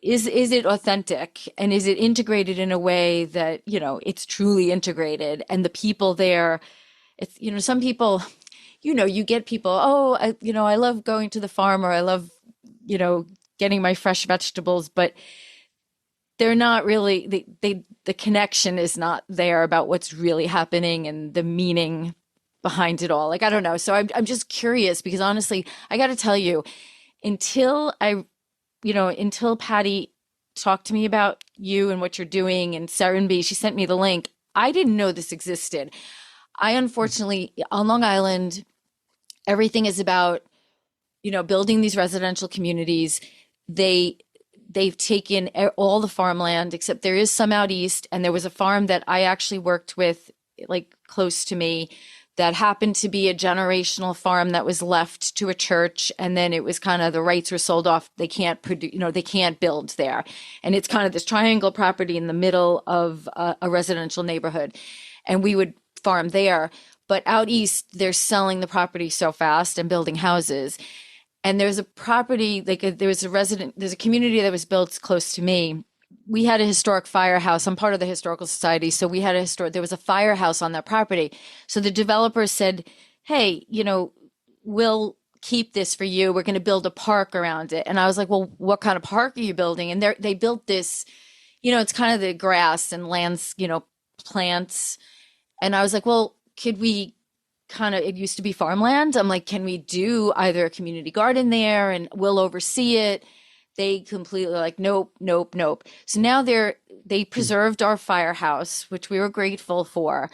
is it authentic and is it integrated in a way that, it's truly integrated and the people there, it's, some people, you get people, oh, I love going to the farm or I love, getting my fresh vegetables, but they're not really, the connection is not there about what's really happening and the meaning behind it all. Like, I don't know. So I'm just curious because honestly, I got to tell you, until until Pattie talked to me about you and what you're doing and Serenbe, she sent me the link. I didn't know this existed. I unfortunately, on Long Island, everything is about, building these residential communities. They they've taken all the farmland except there is some out east, and there was a farm that I actually worked with like close to me that happened to be a generational farm that was left to a church, and then it was kind of the rights were sold off. They can't produce, they can't build there, and it's kind of this triangle property in the middle of a residential neighborhood, and we would farm there. But out east, they're selling the property so fast and building houses. And there's a property, there's a community that was built close to me. We had a historic firehouse. I'm part of the historical society. So there was a firehouse on that property. So the developer said, hey, we'll keep this for you. We're going to build a park around it. And I was like, well, what kind of park are you building? And they built this, it's kind of the grass and lands, plants. And I was like, well, could we it used to be farmland. I'm like, can we do either a community garden there and we'll oversee it? They completely like, nope, nope, nope. So now they preserved our firehouse, which we were grateful for.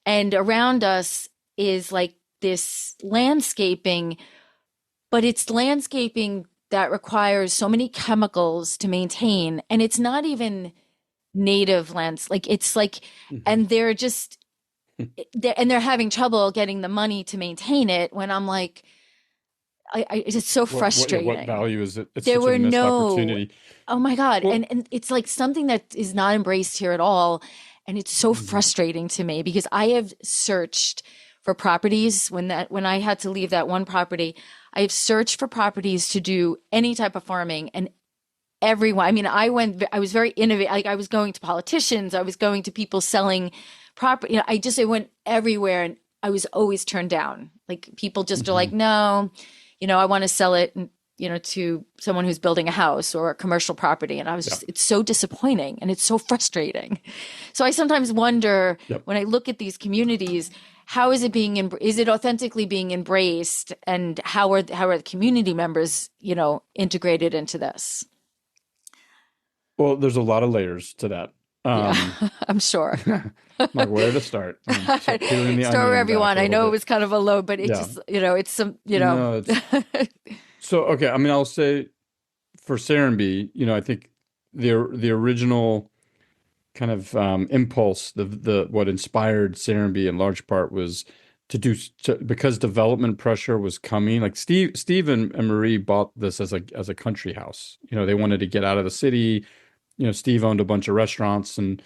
And around us is like this landscaping, but it's landscaping that requires so many chemicals to maintain, and it's not even native lands. Like it's like, Mhm. and they're having trouble getting the money to maintain it. When I'm like, it's so What frustrating. value is it? It's There such a were missed no, opportunity. oh my God. Well, And it's like something that is not embraced here at all. And it's so mhm. frustrating to me because I have searched for properties when I had to leave that one property. I have searched for properties to do any type of farming, and everyone, I mean, I was very innovative. Like I was going to politicians, I was going to people selling property. I went everywhere, and I was always turned down. Like people just are like, Mhm. no, I want to sell it, to someone who's building a house or a commercial property. And I was Yeah. just, it's so disappointing and it's so frustrating. So I sometimes wonder Yep. when I look at these communities, how is it is it authentically being embraced, and how are the community members, integrated into this? Well, there's a lot of layers to that. Yeah, Um, I'm sure. like where to start? So peeling the Store onion back everyone. a I little know it bit. was kind of a low, but it Yeah. just, it's some. No, it's so okay. I mean, I'll say for Serenbe, I think the original kind of impulse, the what inspired Serenbe in large part was because development pressure was coming. Like Steve and Marie bought this as a country house. They wanted to get out of the city. Steve owned a bunch of restaurants and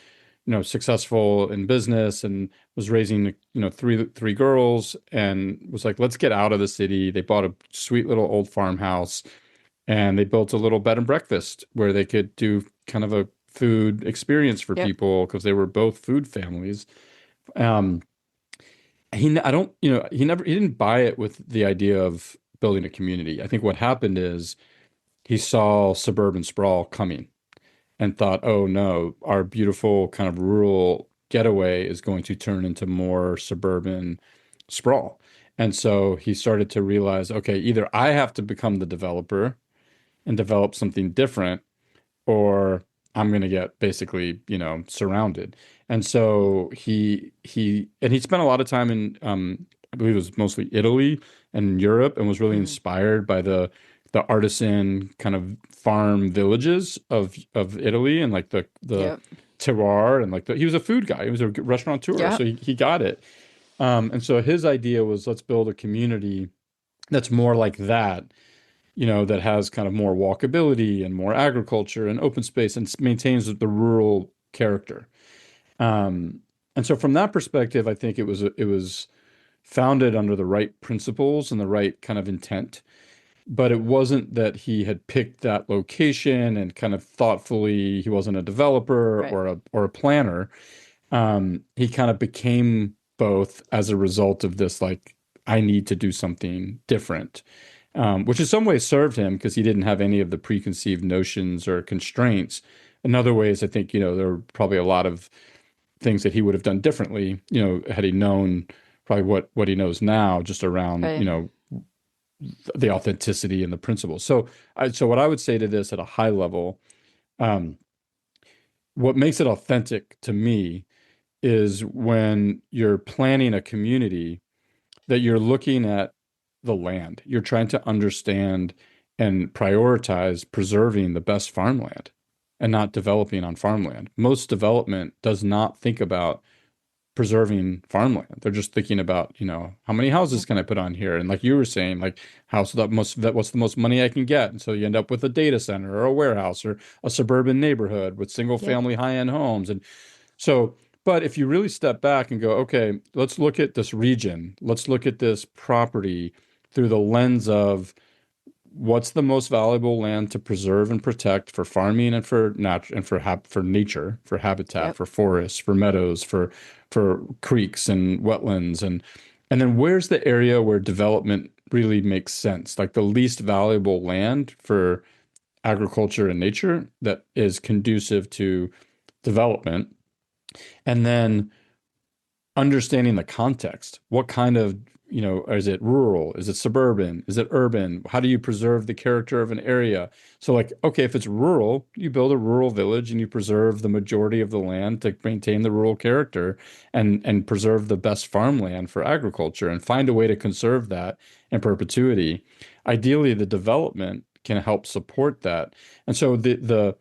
successful in business and was raising three girls and was like, let's get out of the city. They bought a sweet little old farmhouse and they built a little bed and breakfast where they could do kind of a food experience for Yep. people because they were both food families. Um, I don't, he didn't buy it with the idea of building a community. I think what happened is he saw suburban sprawl coming and thought, oh no, our beautiful kind of rural getaway is going to turn into more suburban sprawl. And so he started to realize, okay, either I have to become the developer and develop something different, or I'm going to get basically, surrounded. And so he spent a lot of time in, I believe it was mostly Italy and Europe, and was really Mhm. inspired by the artisan kind of farm villages of Italy and like the Yep. terroir and like he was a food guy. He was a restaurateur, so Yep. he got it. And so his idea was let's build a community that's more like that, that has kind of more walkability and more agriculture and open space and maintains the rural character. Um, and so from that perspective, I think it was founded under the right principles and the right kind of intent. But it wasn't that he had picked that location and kind of thoughtfully, he wasn't a developer Right. or a planner. He kind of became both as a result of this, like, I need to do something different, which in some ways served him because he didn't have any of the preconceived notions or constraints. In other ways, I think, there were probably a lot of things that he would have done differently, had he known probably what he knows now, just around, Right. the authenticity and the principles. So what I would say to this at a high level, um, what makes it authentic to me is when you're planning a community that you're looking at the land. You're trying to understand and prioritize preserving the best farmland and not developing on farmland. Most development does not think about preserving farmland. They're just thinking about, how many houses Yep. can I put on here? And like you were saying, like what's the most money I can get? And so you end up with a data center or a warehouse or a suburban neighborhood with single Yep. family high-end homes. And so, but if you really step back and go, okay, let's look at this region, let's look at this property through the lens of what's the most valuable land to preserve and protect for farming and for nature, for habitat, Yep. for forests, for meadows, for creeks and wetlands, and then where's the area where development really makes sense, like the least valuable land for agriculture and nature that is conducive to development, and then understanding the context. What kind of or is it rural? Is it suburban? Is it urban? How do you preserve the character of an area? So like, okay, if it's rural, you build a rural village and you preserve the majority of the land to maintain the rural character and preserve the best farmland for agriculture and find a way to conserve that in perpetuity. Ideally, the development can help support that. And so the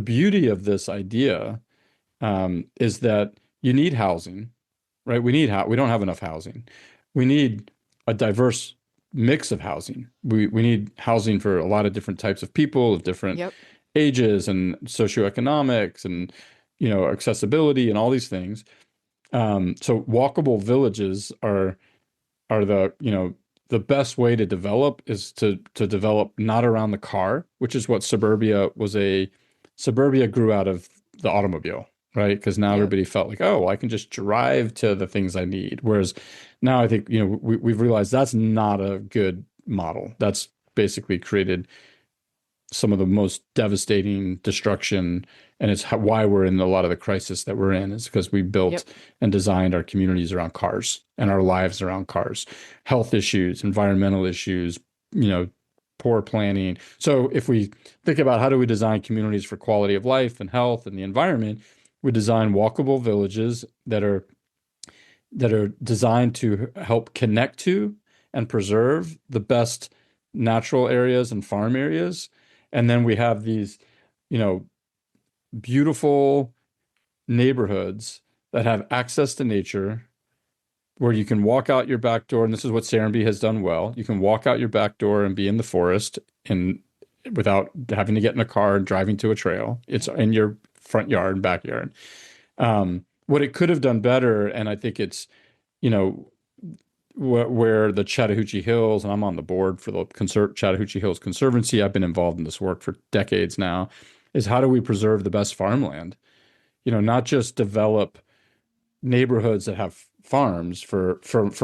beauty of this idea is that you need housing, right? We don't have enough housing. We need a diverse mix of housing. We need housing for a lot of different types of people of different Yep. ages and socioeconomics and accessibility and all these things. So walkable villages are the best way to develop is to develop not around the car, which is what suburbia grew out of the automobile, right? Because now Yep. everybody felt like, oh, I can just drive to the things I need. Whereas now I think, we've realized that's not a good model. That's basically created some of the most devastating destruction. And it's why we're in a lot of the crisis that we're in is because we built Yep. and designed our communities around cars and our lives around cars, health issues, environmental issues, poor planning. So if we think about how do we design communities for quality of life and health and the environment, we design walkable villages that are designed to help connect to and preserve the best natural areas and farm areas. And then we have these, you know, beautiful neighborhoods that have access to nature where you can walk out your back door. And this is what Serenbe has done well. You can walk out your back door and be in the forest and without having to get in a car and driving to a trail. It's in your front yard and backyard. What it could have done better, and I think it's, you know, where the Chattahoochee Hills, and I'm on the board for the Chattahoochee Hills Conservancy. I've been involved in this work for decades now, is how do we preserve the best farmland? Not just develop neighborhoods that have farms for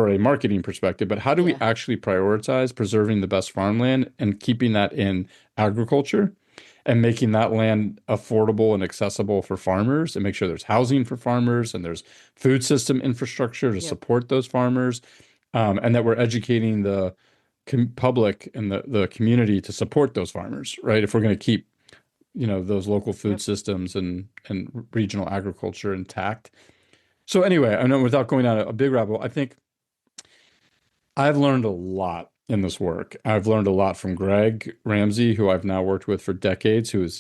a marketing perspective, but how do we Yeah. actually prioritize preserving the best farmland and keeping that in agriculture and making that land affordable and accessible for farmers and make sure there's housing for farmers and there's food system infrastructure to Yep. support those farmers, and that we're educating the public and the community to support those farmers, right? If we're going to keep those local food Yep. systems and regional agriculture intact. So anyway, I know without going down a big rabbit hole, I think I've learned a lot in this work. I've learned a lot from Greg Ramsey, who I've now worked with for decades, who is,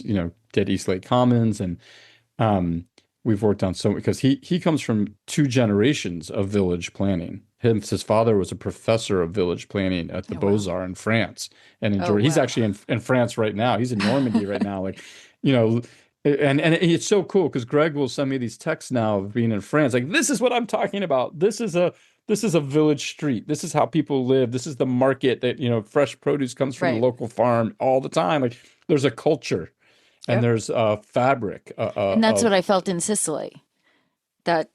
did East Lake Commons, and we've worked on because he comes from two generations of village planning. His father was a professor of village planning at the Oh, wow. Beaux-Arts in France and Oh, enjoyed. He's wow. actually in France right now. He's in Normandy right now. Like, you know, and it's so cool because Greg will send me these texts now of being in France. Like, this is what I'm talking about. This is a village street. This is how people live. This is the market that, fresh produce comes from the Right. local farm all the time. Like, there's a culture and Yep. there's a fabric And that's what of I felt in Sicily. That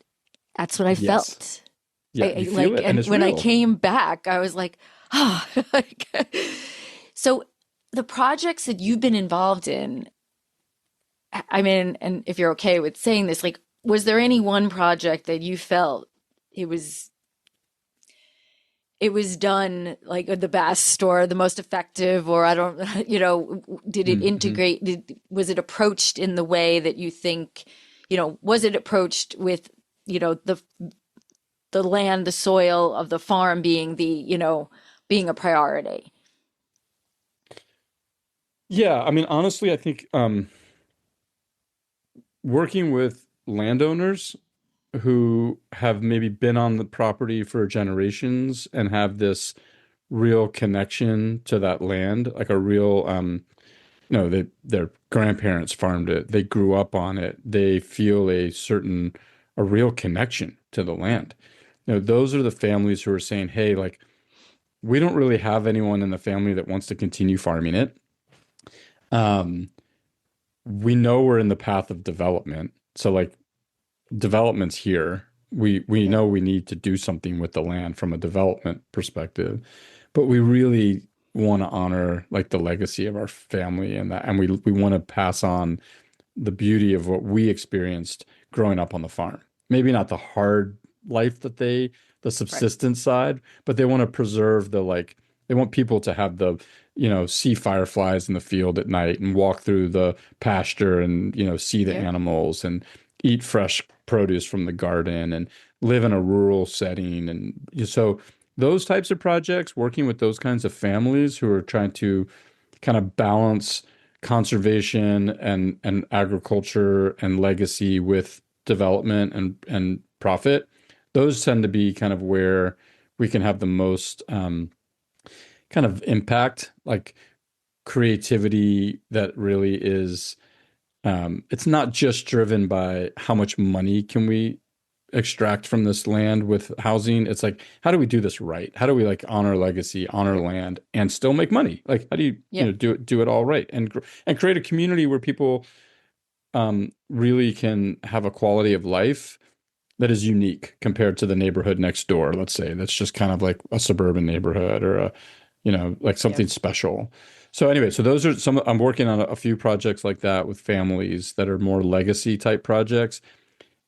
that's what I yes. felt. Yeah, I you feel like, it and and it's when I real. came back, I was like, ah, like, so the projects that you've been involved in, I mean, and if you're okay with saying this, like, was there any one project that you felt it was it was done like the best or the most effective, or I don't, did it Mhm. integrate? Was it approached in the way that you think, was it approached with, the land, the soil of the farm being being a priority? Yeah, I mean, honestly, I think working with landowners who have maybe been on the property for generations and have this real connection to that land, like a real, their grandparents farmed it, they grew up on it, they feel a real connection to the land. Those are the families who are saying, hey, like, we don't really have anyone in the family that wants to continue farming it. Um, we know we're in the path of development. So like development's here. We Yep. know we need to do something with the land from a development perspective, but we really want to honor like the legacy of our family and we want to pass on the beauty of what we experienced growing up on the farm. Maybe not the hard life that they the Right. subsistence side, but they want to preserve the like they want people to have the see fireflies in the field at night and walk through the pasture and see the Yep. animals and eat fresh produce from the garden and live in a rural setting. And so those types of projects, working with those kinds of families who are trying to kind of balance conservation and agriculture and legacy with development and profit, those tend to be kind of where we can have the most kind of impact, like creativity that really is it's not just driven by how much money can we extract from this land with housing. It's like, how do we do this right? How do we like honor legacy, honor Yep. land, and still make money? Like, how do you Yep. do it all right and create a community where people really can have a quality of life that is unique compared to the neighborhood next door, let's say, that's just kind of like a suburban neighborhood or like Yep. something special. So anyway, so those are some, I'm working on a few projects like that with families that are more legacy type projects.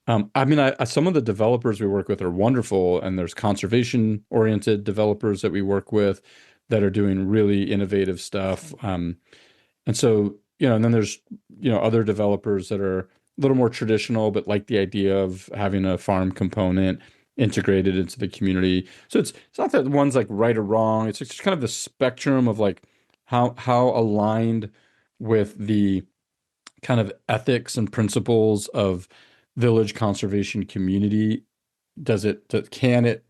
I mean, some of the developers we work with are wonderful, and there's conservation oriented developers that we work with that are doing really innovative stuff. And so, and then there's, other developers that are a little more traditional, but like the idea of having a farm component integrated into the community. So it's not that one's like right or wrong. It's just kind of the spectrum of like how aligned with the kind of ethics and principles of village conservation community can it,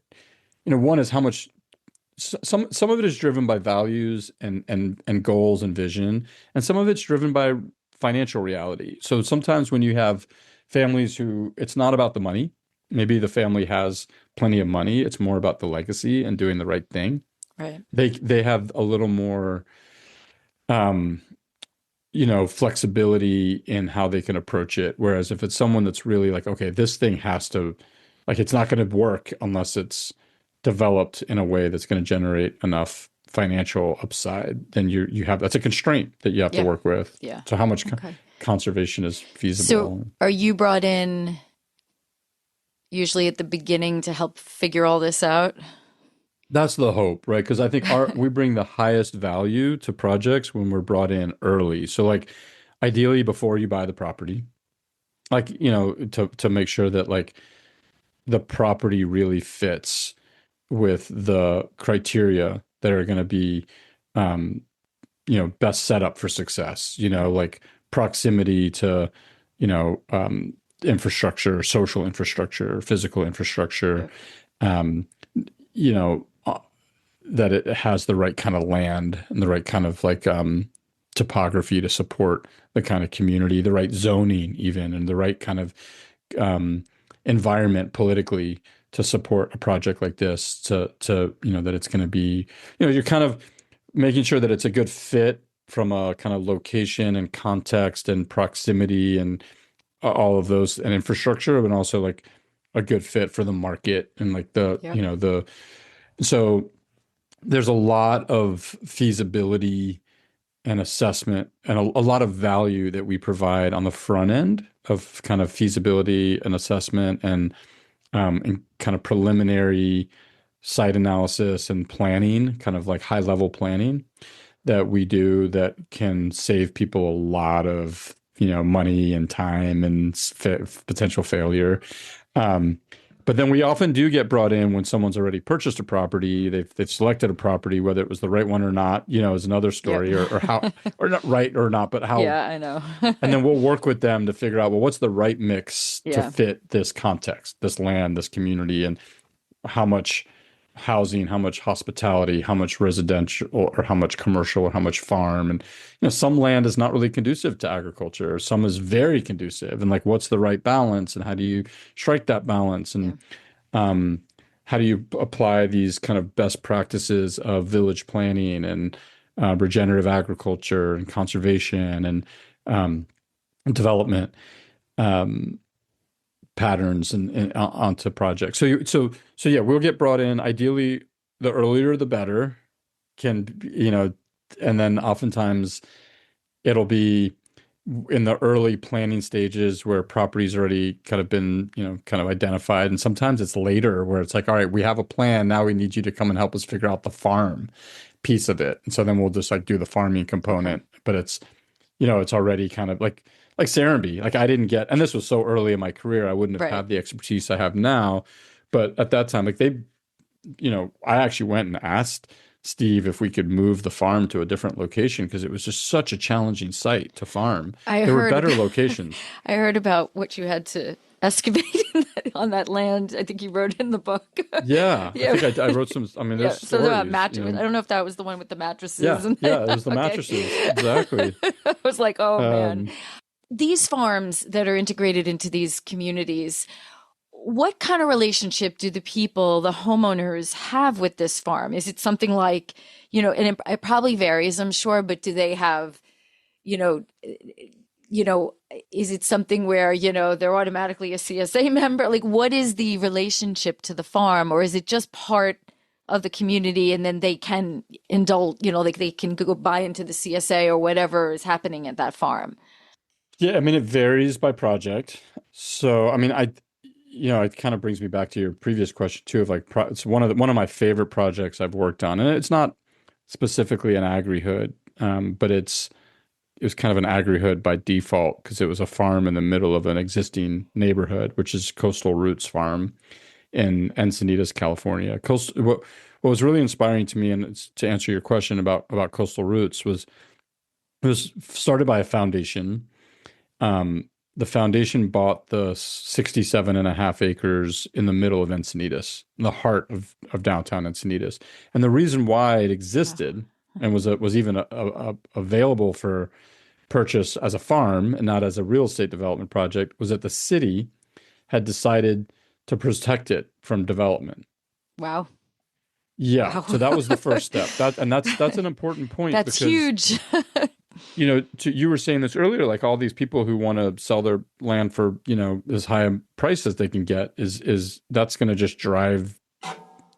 one is how much some of it is driven by values and goals and vision, and some of it's driven by financial reality. So sometimes when you have families who it's not about the money, maybe the family has plenty of money, it's more about the legacy and doing the right thing. Right. They have a little more um flexibility in how they can approach it. Whereas if it's someone that's really like, okay, this thing has to, like, it's not going to work unless it's developed in a way that's going to generate enough financial upside, then you have that's a constraint that you have to Yeah. work with. Yeah. So how much Okay. conservation is So feasible? are you brought in usually at the beginning to help figure all this out? That's the hope, right? Because I think we bring the highest value to projects when we're brought in early. So like ideally before you buy the property, like, to make sure that like the property really fits with the criteria that are going to be, um, best set up for success, Right. like proximity to, you know, um, infrastructure, social infrastructure, physical infrastructure, Yep. um, you know, uh, that it has the right kind of land and the right kind of like topography to support the kind of community, the right zoning even, and the right kind of um, environment politically to support a project like this. To that it's going to be, you're kind of making sure that it's a good fit from a kind of location and context and proximity and all of those and infrastructure, but also like a good fit for the market and like the Yep. the so there's a lot of feasibility and assessment and a lot of value that we provide on the front end of kind of feasibility and assessment and kind of preliminary site analysis and planning, kind of like high level planning that we do that can save people a lot of money and time and potential failure. Um, but then we often do get brought in when someone's already purchased a property, they've selected a property, whether it was the right one or not, is another Yep. story, or how, or not right or not, but how. Yeah, I know. And then we'll work with them to figure out, well, what's the right mix to Yeah. fit this context, this land, this community, and how much housing, how much hospitality, how much residential, or how much commercial, or how much farm. And some land is not really conducive to agriculture, some is very conducive. And like, what's the right balance, and how do you strike that balance? Yeah. And um, how do you apply these kind of best practices of village planning and regenerative agriculture and conservation and development um, patterns and onto projects. So yeah, we'll get brought in. Ideally, the earlier the better. Can and then oftentimes it'll be in the early planning stages where property's already kind of been, kind of identified. And sometimes it's later where it's like, all right, we have a plan. Now we need you to come and help us figure out the farm piece of it. And so then we'll just like do the farming Okay. component. But it's already kind of like Serenbe. Like I didn't get, and this was so early in my career, I wouldn't have Right. had the expertise I have now. But at that time, like I actually went and asked Steve if we could move the farm to a different location because it was just such a challenging site to farm. I There were heard better about, locations. I heard about what you had to excavate on that land. I think you wrote in the book. Yeah, I Yeah. think I wrote some. I mean, Yeah. there's So about stories. mattresses. I don't know if that was the one with the mattresses Yeah, and yeah, it was the okay. mattresses exactly. I was like, oh man. Um, These farms that are integrated into these communities, what kind of relationship do the people, the homeowners, have with this farm? Is it something like, and it probably varies, I'm sure, but do they have, you know, you know, is it something where, they're automatically a CSA member? Like, what is the relationship to the farm, or is it just part of the community and then they can indulge, like they can go buy into the CSA or whatever is happening at that farm? yeah, I mean, it varies by project. So, I mean, it kind of brings me back to your previous question too, of like, it's one of my favorite projects I've worked on, and it's not specifically an agri-hood, but it was kind of an agri-hood by default because it was a farm in the middle of an existing neighborhood, which is Coastal Roots Farm in Encinitas, California. What was really inspiring to me, and to answer your question about Coastal Roots, was it was started by a foundation. The foundation bought the 67 and a half acres in the middle of Encinitas, in the heart of downtown Encinitas. And the reason why it Oh, existed and was even available for purchase as a farm and not as a real estate development project was that the city had decided to protect it from development. wow. Yeah, Wow. so that was the first step. That's an important point That's because huge. you were saying this earlier, like all these people who want to sell their land for, as high a price as they can get is that's going to just drive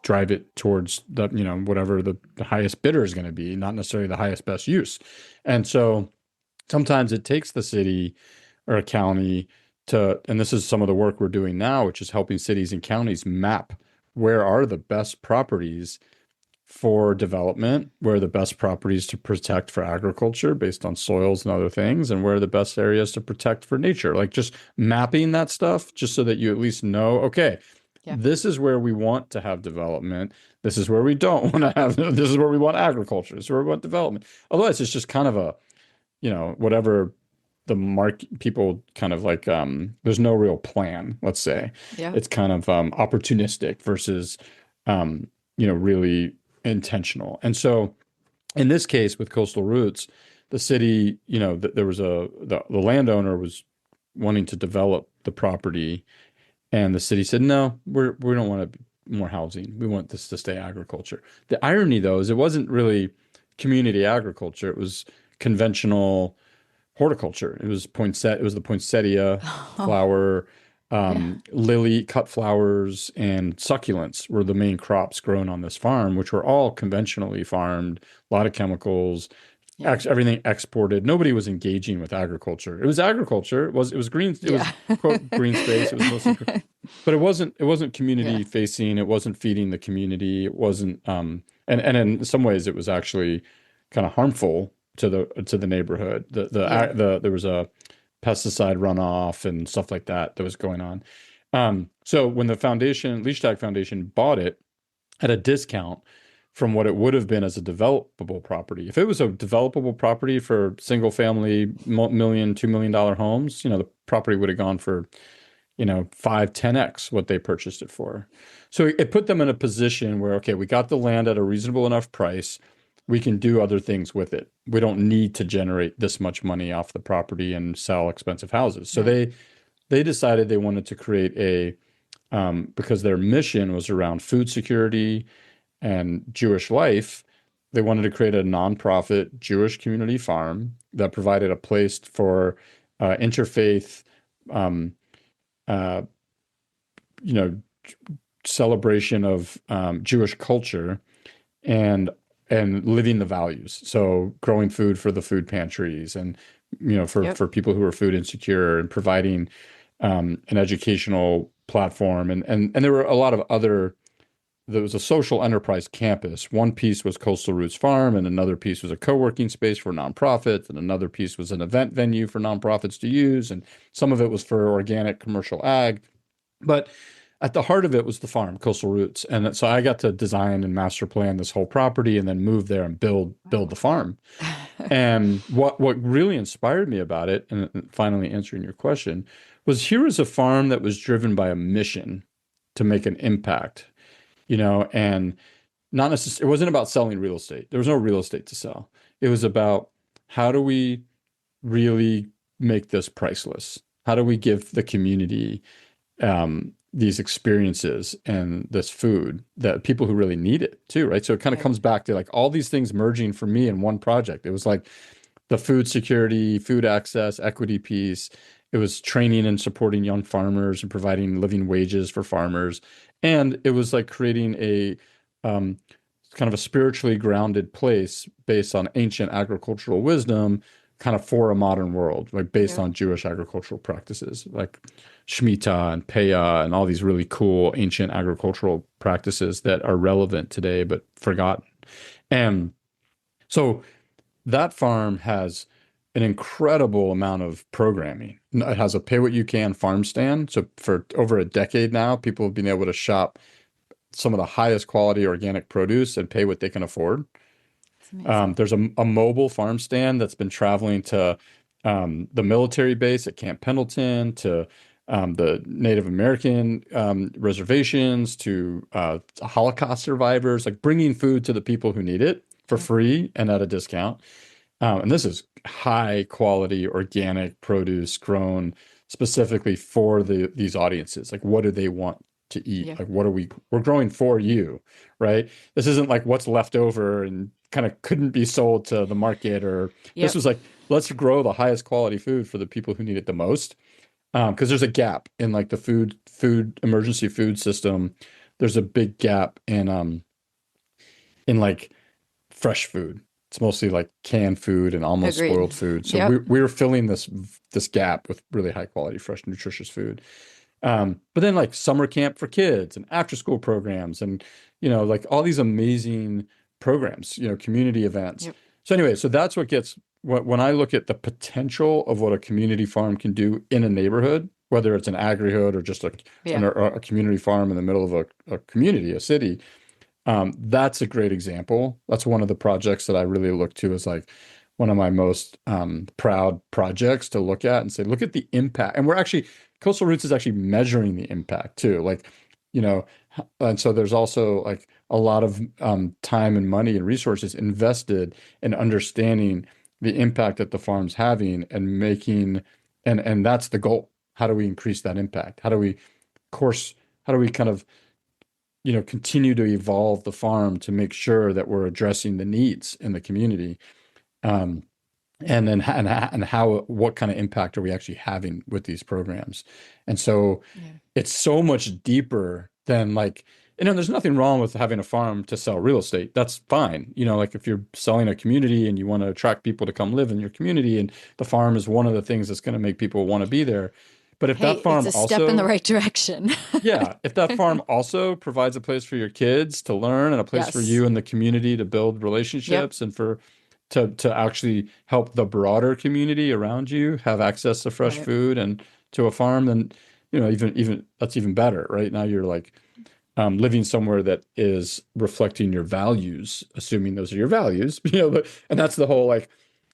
it towards the, whatever the highest bidder is going to be, not necessarily the highest best use. And so sometimes it takes the city or a county and this is some of the work we're doing now, which is helping cities and counties map where are the best properties for development, where are the best properties to protect for agriculture based on soils and other things, and where are the best areas to protect for nature. Like just mapping that stuff just so that you at least know, okay, Yeah. this is where we want to have development. This is where we don't want to have, this is where we want agriculture. This is where we want development. Otherwise, it's just kind of whatever the mark people kind of like, there's no real plan, let's say. Yeah. It's kind of opportunistic versus, really intentional. And so in this case with Coastal Roots, the city, there was the landowner was wanting to develop the property, and the city said, no, we don't want more housing. We want this to stay agriculture. The irony, though, is it wasn't really community agriculture. It was conventional horticulture. It was the poinsettia Oh, flower, yeah. lily cut flowers, and succulents were the main crops grown on this farm, which were all conventionally farmed, a lot of chemicals, Yeah. everything exported. Nobody was engaging with agriculture. It was agriculture. It was green. It was Yeah. quote green space. It was mostly, but it wasn't Yeah. community facing. It wasn't feeding the community. It wasn't, and in some ways it was actually kind of harmful to the neighborhood. Yeah. There was a pesticide runoff and stuff like that was going on. So when the Leash Foundation bought it at a discount from what it would have been as a developable property. If it was a developable property for single family million, $2 million homes, the property would have gone for, 5, 10x what they purchased it for. So it put them in a position where, okay, we got the land at a reasonable enough price. We can do other things with it. We don't need to generate this much money off the property and sell expensive houses. So Right. they decided they wanted to create because their mission was around food security and Jewish life. They wanted to create a nonprofit Jewish community farm that provided a place for interfaith, um, uh, you know, celebration of Jewish culture and living the values. So growing food for the food pantries and Yep. for people who are food insecure, and providing an educational platform. And there were a lot of other, there was a social enterprise campus. One piece was Coastal Roots Farm, and another piece was a co-working space for nonprofits, and another piece was an event venue for nonprofits to use, and some of it was for organic commercial ag. But at the heart of it was the farm, Coastal Roots. And so I got to design and master plan this whole property and then move there and build the farm. And what really inspired me about it, and finally answering your question, was here was a farm that was driven by a mission to make an impact, and not necessarily, it wasn't about selling real estate. There was no real estate to sell. It was about, how do we really make this priceless? How do we give the community these experiences and this food that people who really need it too, right? So it kind of Right. comes back to like all these things merging for me in one project. It was like the food security, food access, equity piece. It was training and supporting young farmers and providing living wages for farmers. And it was like creating a um, kind of a spiritually grounded place based on ancient agricultural wisdom, kind of for a modern world, like based Yep. on Jewish agricultural practices, like Shemitah and Peah and all these really cool ancient agricultural practices that are relevant today but forgotten. And so that farm has an incredible amount of programming. It has a pay what you can farm stand. So for over a decade now, people have been able to shop some of the highest quality organic produce and pay what they can afford. It's amazing. There's a mobile farm stand that's been traveling to the military base at Camp Pendleton, to the Native American reservations, to Holocaust survivors, like bringing food to the people who need it for Yep. free and at a discount. And this is high quality organic produce grown specifically for these audiences. Like, what do they want to eat? Yeah. Like, we're growing for you, right? This isn't like what's left over and kind of couldn't be sold to the market, or this Yep. was like, let's grow the highest quality food for the people who need it the most. Because there's a gap in like the food emergency food system. There's a big gap in like fresh food. It's mostly like canned food and almost Agreed. spoiled food. So Yep. we're filling this gap with really high quality, fresh, nutritious food. But then like summer camp for kids and after school programs and like all these amazing programs, community events. Yep. So anyway, so that's what gets when I look at the potential of what a community farm can do in a neighborhood, whether it's an agrihood or just Yeah. a community farm in the middle of a community, a city. That's a great example. That's one of the projects that I really look to as like one of my most proud projects to look at and say, look at the impact. And Coastal Roots is actually measuring the impact too. Like, you know, and so there's also like a lot of time and money and resources invested in understanding the impact that the farm's having and making, and that's the goal. How do we increase that impact? Course, how do we kind of continue to evolve the farm to make sure that we're addressing the needs in the community, um, and then and how what kind of impact are we actually having with these programs? And so Yeah. it's so much deeper than like, there's nothing wrong with having a farm to sell real estate. That's fine. Like if you're selling a community and you want to attract people to come live in your community, and the farm is one of the things that's going to make people want to be there. But if that Hey, it's farm a step in the also right direction. yeah, if that farm also provides a place for your kids to learn and a place for Yes. you and the community to build Yep. relationships and for to actually help the broader community around you have access to fresh Right. food and to a farm, then even that's even better, right? Now you're like living somewhere that is reflecting your values, assuming those are your values, and that's the whole like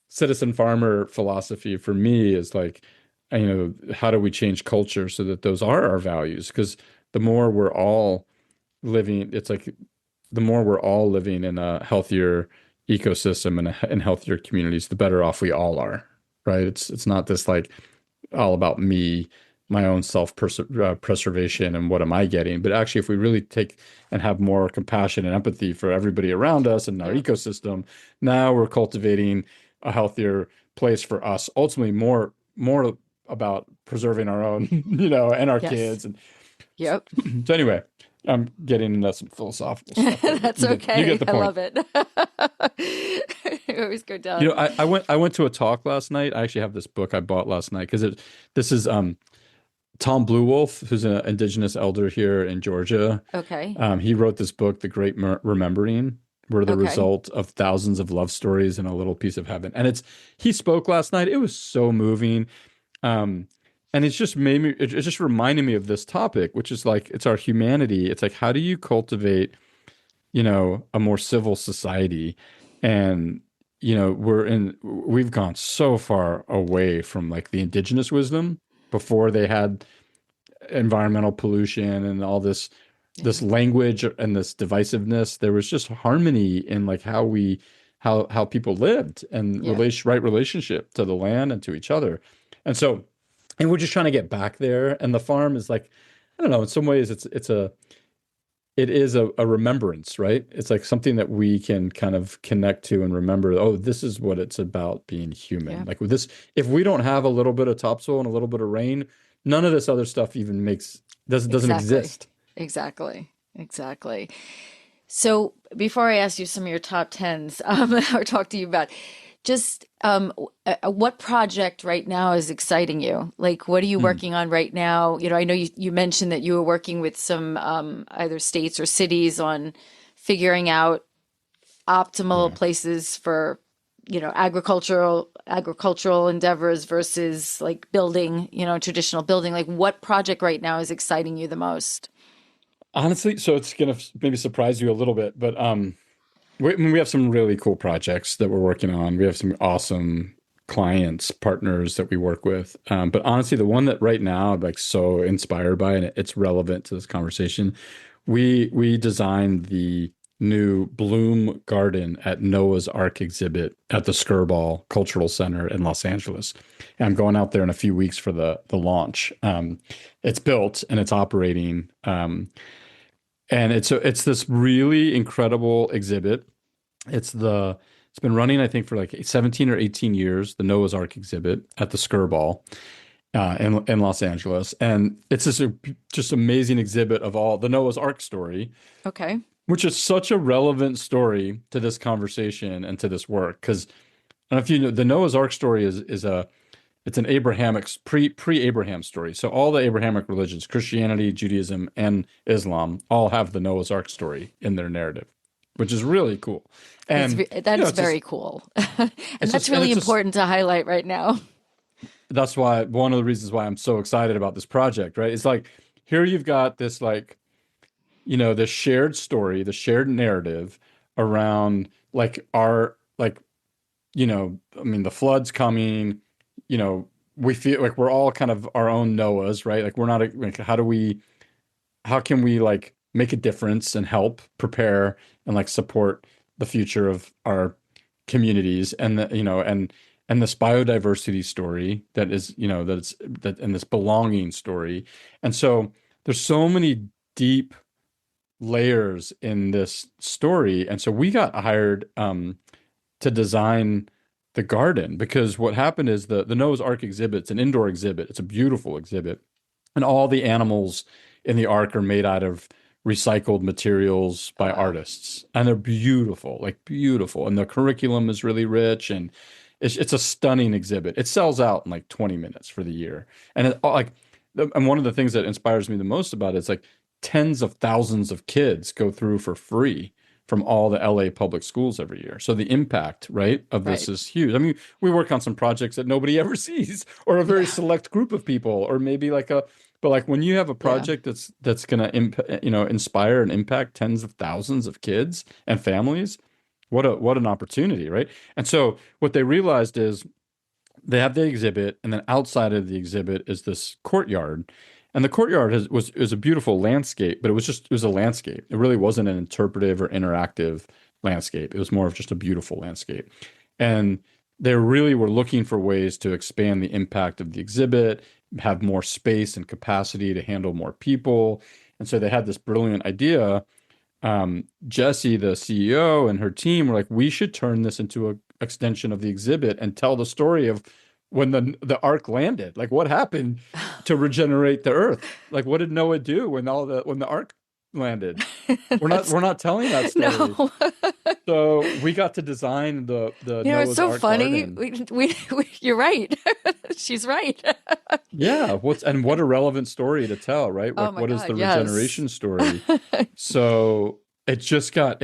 citizen farmer philosophy for me is like, how do we change culture so that those are our values? Because the more we're all living, it's like the more we're all living in a healthier ecosystem and healthier communities, the better off we all are, right? It's not this like all about me, my own preservation and what am I getting, but actually, if we really take and have more compassion and empathy for everybody around us and our Yep. ecosystem, now we're cultivating a healthier place for us. Ultimately, more about preserving our own, and our Yes. kids. And Yep. so anyway, I'm getting into some philosophical stuff there, but That's you get okay. the I point. love it. I always go You know, down. I went to a talk last night. I actually have this book I bought last night because this is Tom Bluewolf, who's an indigenous elder here in Georgia. Okay. He wrote this book, The Great Remembering. We're the Okay. result of thousands of love stories and a little piece of heaven. And he spoke last night. It was so moving. Um, and it's just made me, it just reminded me of this topic, which is like, it's our humanity. It's like, how do you cultivate, a more civil society? And, we've gone so far away from like the indigenous wisdom before they had environmental pollution and all this Yeah. language and this divisiveness. There was just harmony in like how people lived and Yeah. right relationship to the land and to each other. And so, and we're just trying to get back there. And the farm is like, I don't know, in some ways it is a remembrance, right? It's like something that we can kind of connect to and remember, oh, this is what it's about being human. Yeah. Like with this, if we don't have a little bit of topsoil and a little bit of rain, none of this other stuff even doesn't Exactly. exist. Exactly. Exactly. So before I ask you some of your top tens, or talk to you about, just what project right now is exciting you? Like, what are you Mm, working on right now? I know you mentioned that you were working with some either states or cities on figuring out optimal yeah. places for, agricultural endeavors versus like building, traditional building. Like, what project right now is exciting you the most? Honestly, so it's gonna maybe surprise you a little bit, but we have some really cool projects that we're working on. We have some awesome clients, partners that we work with. But honestly, the one that right now I'm like so inspired by, and it's relevant to this conversation. We designed the new Bloom Garden at Noah's Ark exhibit at the Skirball Cultural Center in Los Angeles. And I'm going out there in a few weeks for the launch. It's built and it's operating. And it's this really incredible exhibit. It's been running, I think, for like 17 or 18 years, the Noah's Ark exhibit at the Skirball in Los Angeles. And it's this just amazing exhibit of all the Noah's Ark story, Okay. which is such a relevant story to this conversation and to this work. Because I don't know if you know, the Noah's Ark story it's an Abrahamic pre-Abraham story. So all the Abrahamic religions, Christianity, Judaism, and Islam, all have the Noah's Ark story in their narrative, which is really cool. And That is it's just very cool. And that's really it's just important to highlight right now. that's why one of the reasons why I'm so excited about this project, right? It's like here you've got this like the shared story, the shared narrative around like our like I mean, the flood's coming, we feel like we're all kind of our own Noahs, right? Like we're not like, how can we like make a difference and help prepare and like support the future of our communities and and this biodiversity story that is, and this belonging story. And so there's so many deep layers in this story. And so we got hired to design the garden because what happened is the Noah's Ark exhibit's an indoor exhibit. It's a beautiful exhibit. And all the animals in the ark are made out of recycled materials Oh, by wow. artists. And they're beautiful, like beautiful. And the curriculum is really rich and it's a stunning exhibit. It sells out in like 20 minutes for the year. And and one of the things that inspires me the most about it is like tens of thousands of kids go through for free from all the LA public schools every year. So the impact, right, of this Right. is huge. I mean, we work on some projects that nobody ever sees, or a very Yeah. select group of people, or maybe but like when you have a Yeah. project that's going to inspire and impact tens of thousands of kids and families, what an opportunity, right? And so what they realized is they have the exhibit, and then outside of the exhibit is this courtyard. And the courtyard was a beautiful landscape, but it was a landscape. It really wasn't an interpretive or interactive landscape. It was more of just a beautiful landscape. And they really were looking for ways to expand the impact of the exhibit, have more space and capacity to handle more people. And so they had this brilliant idea. Jesse, the CEO, and her team were like, we should turn this into an extension of the exhibit and tell the story of when the ark landed. Like what happened to regenerate the earth? Like what did Noah do when the ark? landed. That's, We're not telling that story. no. So we got to design the It's Noah's so Ark funny. garden. You're right. She's right. Yeah, what a relevant story to tell, right? Oh Like my what is God, the yes. regeneration story? So it just got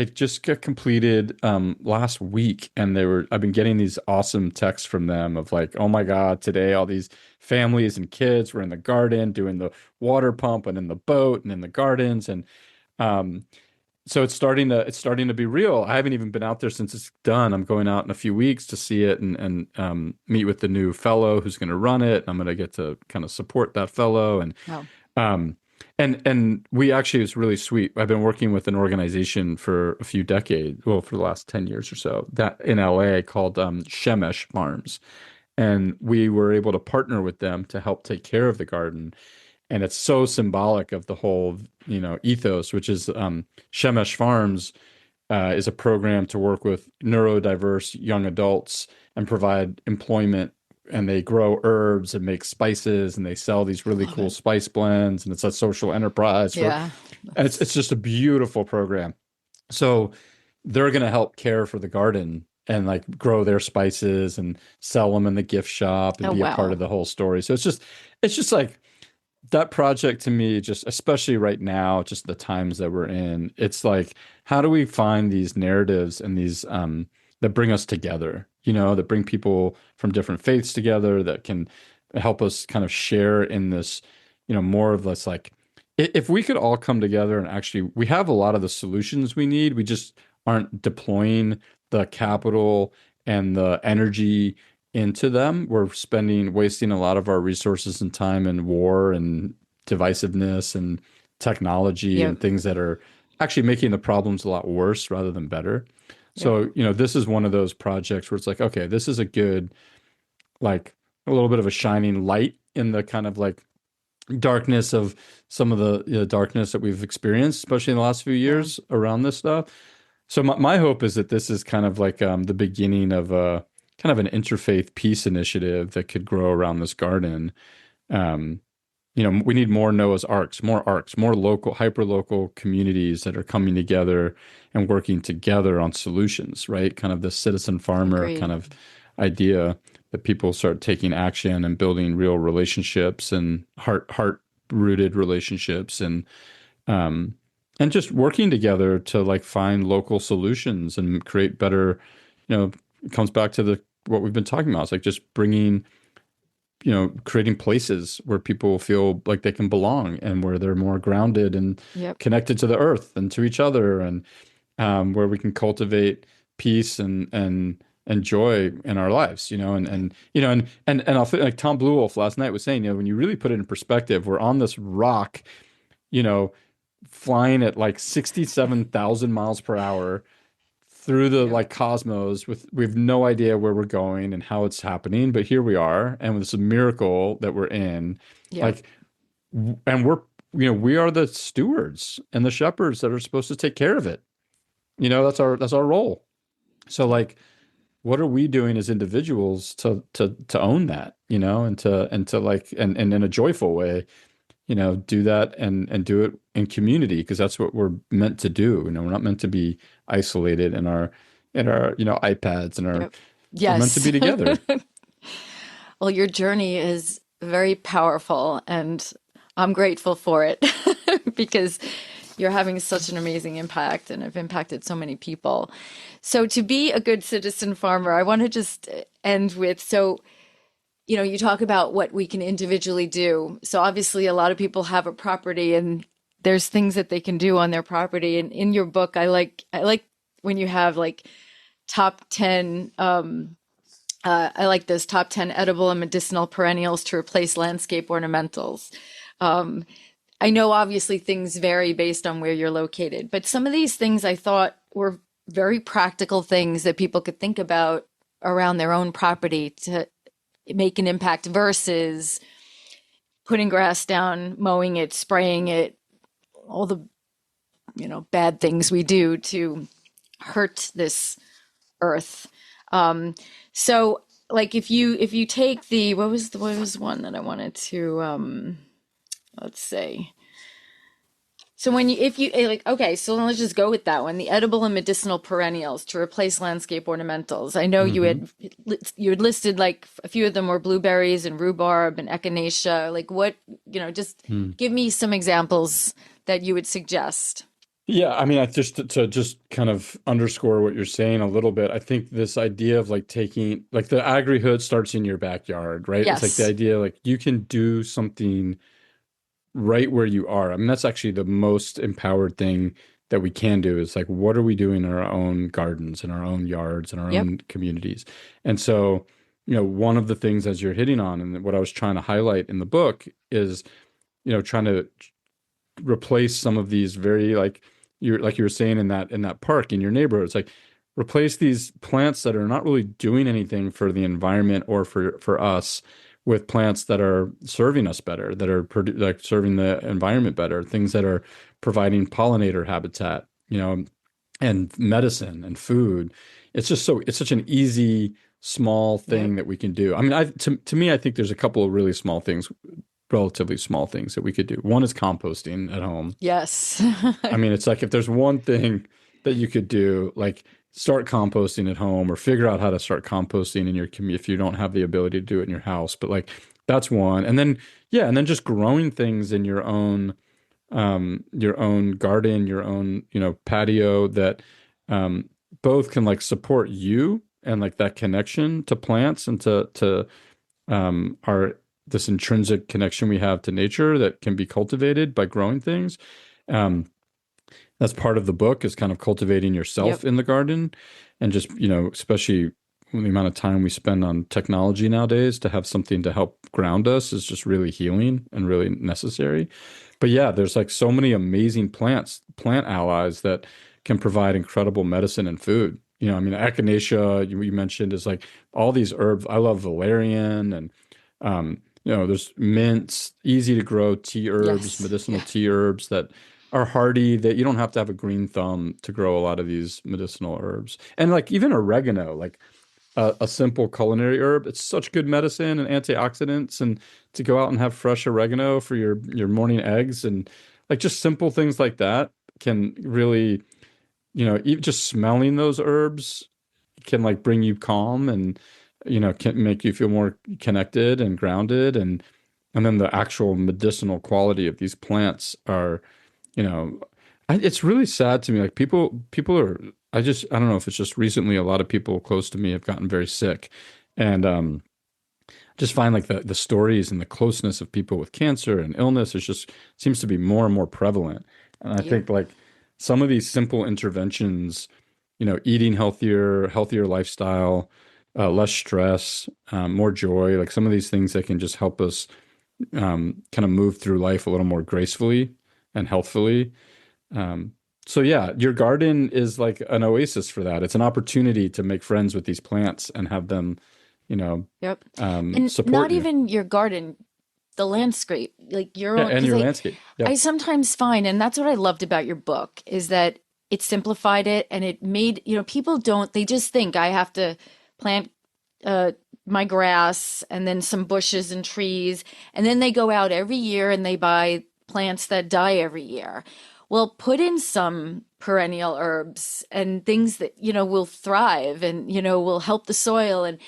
completed last week, and I've been getting these awesome texts from them of like, oh my God, today all these families and kids were in the garden doing the water pump and in the boat and in the gardens, and um so it's starting to be real. I haven't even been out there since it's done. I'm going out in a few weeks to see it and meet with the new fellow who's going to run it. I'm going to get to kind of support that fellow Wow. um and we actually, it's really sweet. I've been working with an organization for a few decades, well, for the last 10 years or so, that in LA called Shemesh Farms. And we were able to partner with them to help take care of the garden. And it's so symbolic of the whole, ethos, which is Shemesh Farms is a program to work with neurodiverse young adults and provide employment. And they grow herbs and make spices, and they sell these really Love cool it. spice blends. And it's a social enterprise Yeah. and it's That's, just a beautiful program. So they're going to help care for the garden and like grow their spices and sell them in the gift shop and oh, be a part wow. of the whole story. So it's just like that project to me, just especially right now, just the times that we're in, it's like, how do we find these narratives and these that bring us together, that bring people from different faiths together, that can help us kind of share in this, more of this like, if we could all come together and actually, we have a lot of the solutions we need, we just aren't deploying the capital and the energy into them. We're wasting a lot of our resources and time in war and divisiveness and technology Yep. and things that are actually making the problems a lot worse rather than better. Yep. So, this is one of those projects where it's like, okay, this is a good, like a little bit of a shining light in the kind of like darkness of some of the darkness that we've experienced, especially in the last few Yeah. years around this stuff. So my hope is that this is kind of like the beginning of a kind of an interfaith peace initiative that could grow around this garden. Um, we need more Noah's Arks, more local, hyper local communities that are coming together and working together on solutions, right? Kind of the citizen farmer kind Agreed. of idea that people start taking action and building real relationships and heart rooted relationships um, and just working together to like find local solutions and create better, it comes back to the what we've been talking about. It's like just bringing, creating places where people feel like they can belong and where they're more grounded and Yep. connected to the earth and to each other, and where we can cultivate peace and joy in our lives, and I'll feel like Tom Blue Wolf last night was saying, when you really put it in perspective, we're on this rock, you know, flying at like 67,000 miles per hour through the Yep. like cosmos with we have no idea where we're going and how it's happening, but here we are, and it's a miracle that we're in. Yep. Like, and we are the stewards and the shepherds that are supposed to take care of it. That's our role. So Yep. like, what are we doing as individuals to own that, and to like and in a joyful way, do that and do it in community, because that's what we're meant to do. We're not meant to be isolated in our iPads, and Yep. we're meant to Yes. be together. Well, your journey is very powerful, and I'm grateful for it because you're having such an amazing impact and have impacted so many people. So, to be a good citizen farmer, I want to just end with you talk about what we can individually do. So, obviously, a lot of people have a property and there's things that they can do on their property. And in your book, I like when you have like top 10 I like this top 10 edible and medicinal perennials to replace landscape ornamentals. Um, I know obviously things vary based on where you're located, but some of these things I thought were very practical things that people could think about around their own property to make an impact versus putting grass down, mowing it, spraying it, all the bad things we do to hurt this earth. Um, so like if you take the what was one that I wanted to let's say So when you, if you like, okay, so let's just go with that one. The edible and medicinal perennials to replace landscape ornamentals. I know Hmm. you had listed like a few of them were blueberries and rhubarb and echinacea. Like what, just give me some examples that you would suggest. Yeah, I mean, I just to just kind of underscore what you're saying a little bit. I think this idea of like taking like the Agri-Hood starts in your backyard, right? It's like the Yes. idea like you can do something right where you are. I mean, that's actually the most empowered thing that we can do is like, what are we doing in our own gardens, in our own yards, in our Yep. own communities? And so, one of the things as you're hitting on, and what I was trying to highlight in the book is, trying to replace some of these very like you were saying in that park in your neighborhood. It's like replace these plants that are not really doing anything for the environment or for us with plants that are serving us better, that are like serving the environment better, things that are providing pollinator habitat, and medicine and food. It's such an easy small Yep. thing that we can do. I mean, to me, I think there's a couple of really small things, relatively small things that we could do. One is composting at home. Yes. I mean, it's like if there's one thing that you could do, like start composting at home or figure out how to start composting in your community if you don't have the ability to do it in your house. But like that's one. And then yeah, and then just growing things in your own garden, your own, patio that um both can like support you and like that connection to plants and to our this intrinsic connection we have to nature that can be cultivated by growing things. Um, that's part of the book is kind of cultivating Yep. yourself in the garden and just, especially the amount of time we spend on technology nowadays to have something to help ground us is just really healing and really necessary. But yeah, there's like so many amazing plant allies that can provide incredible medicine and food. I mean, echinacea you mentioned is like all these herbs. I love valerian and there's mints, easy to grow tea herbs, Yes. medicinal Yeah. tea herbs that are hardy that you don't have to have a green thumb to grow a lot of these medicinal herbs. And like even oregano, like a simple culinary herb, it's such good medicine and antioxidants and to go out and have fresh oregano for your morning eggs and like just simple things like that can really, just smelling those herbs can like bring you calm and can make you feel more connected and grounded and then the actual medicinal quality of these plants are you know it's really sad to me like people are I don't know if it's just recently a lot of people close to me have gotten very sick and just find like the stories and the closeness of people with cancer and illness is just seems to be more and more prevalent and I Yep. think like some of these simple interventions, eating healthier lifestyle, less stress, more joy, like some of these things that can just help us kind of move through life a little more gracefully and healthfully. Um, so yeah, your garden is like an oasis for that. It's an opportunity to make friends with these plants and have them, you know, Yep. And support not you. even your garden, the landscape, like your Yeah, own, and because your landscape. I Yep. sometimes find, and that's what I loved about your book, is that it simplified it and it made, people don't, they just think I have to plant uh my grass and then some bushes and trees, and then they go out every year and they buy plants that die every year. Well, put in some perennial herbs and things that, will thrive and, will help the soil and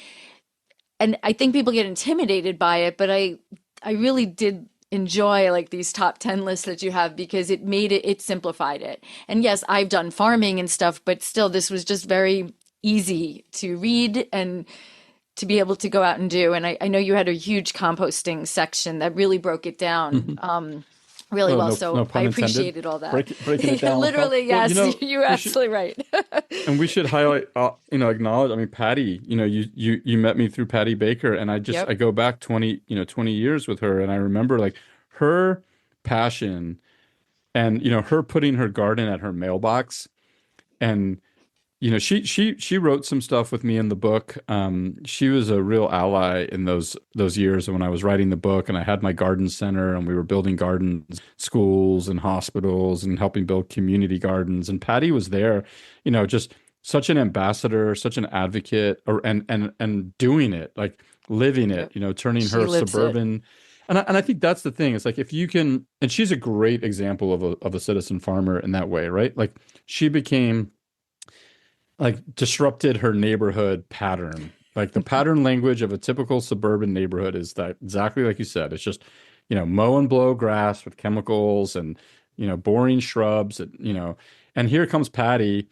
I think people get intimidated by it, but I really did enjoy like these top 10 lists that you have because it simplified it. And yes, I've done farming and stuff, but still this was just very easy to read and to be able to go out and do. And I know you had a huge composting section that really broke it down really Oh, well. no, So no I pun intended. appreciated all that. Breaking it down with comp. Literally, Well, yes, you're we should. absolutely right. And we should highlight, acknowledge. I mean, Patty, you met me through Pattie Baker, and Yep. I go back 20 years with her, and I remember like her passion, and her putting her garden at her mailbox, and she wrote some stuff with me in the book. She was a real ally in those years when I was writing the book, and I had my garden center, and we were building gardens, schools, and hospitals, and helping build community gardens. And Patty was there, just such an ambassador, such an advocate, and doing it, like living it, Yep. turning She her lives it. suburban. And I think that's the thing. It's like if you can, and she's a great example of a citizen farmer in that way, right? Like she became like disrupted her neighborhood pattern. Like the pattern language of a typical suburban neighborhood is that exactly like you said. It's just, mow and blow grass with chemicals and, boring shrubs, and here comes Patty,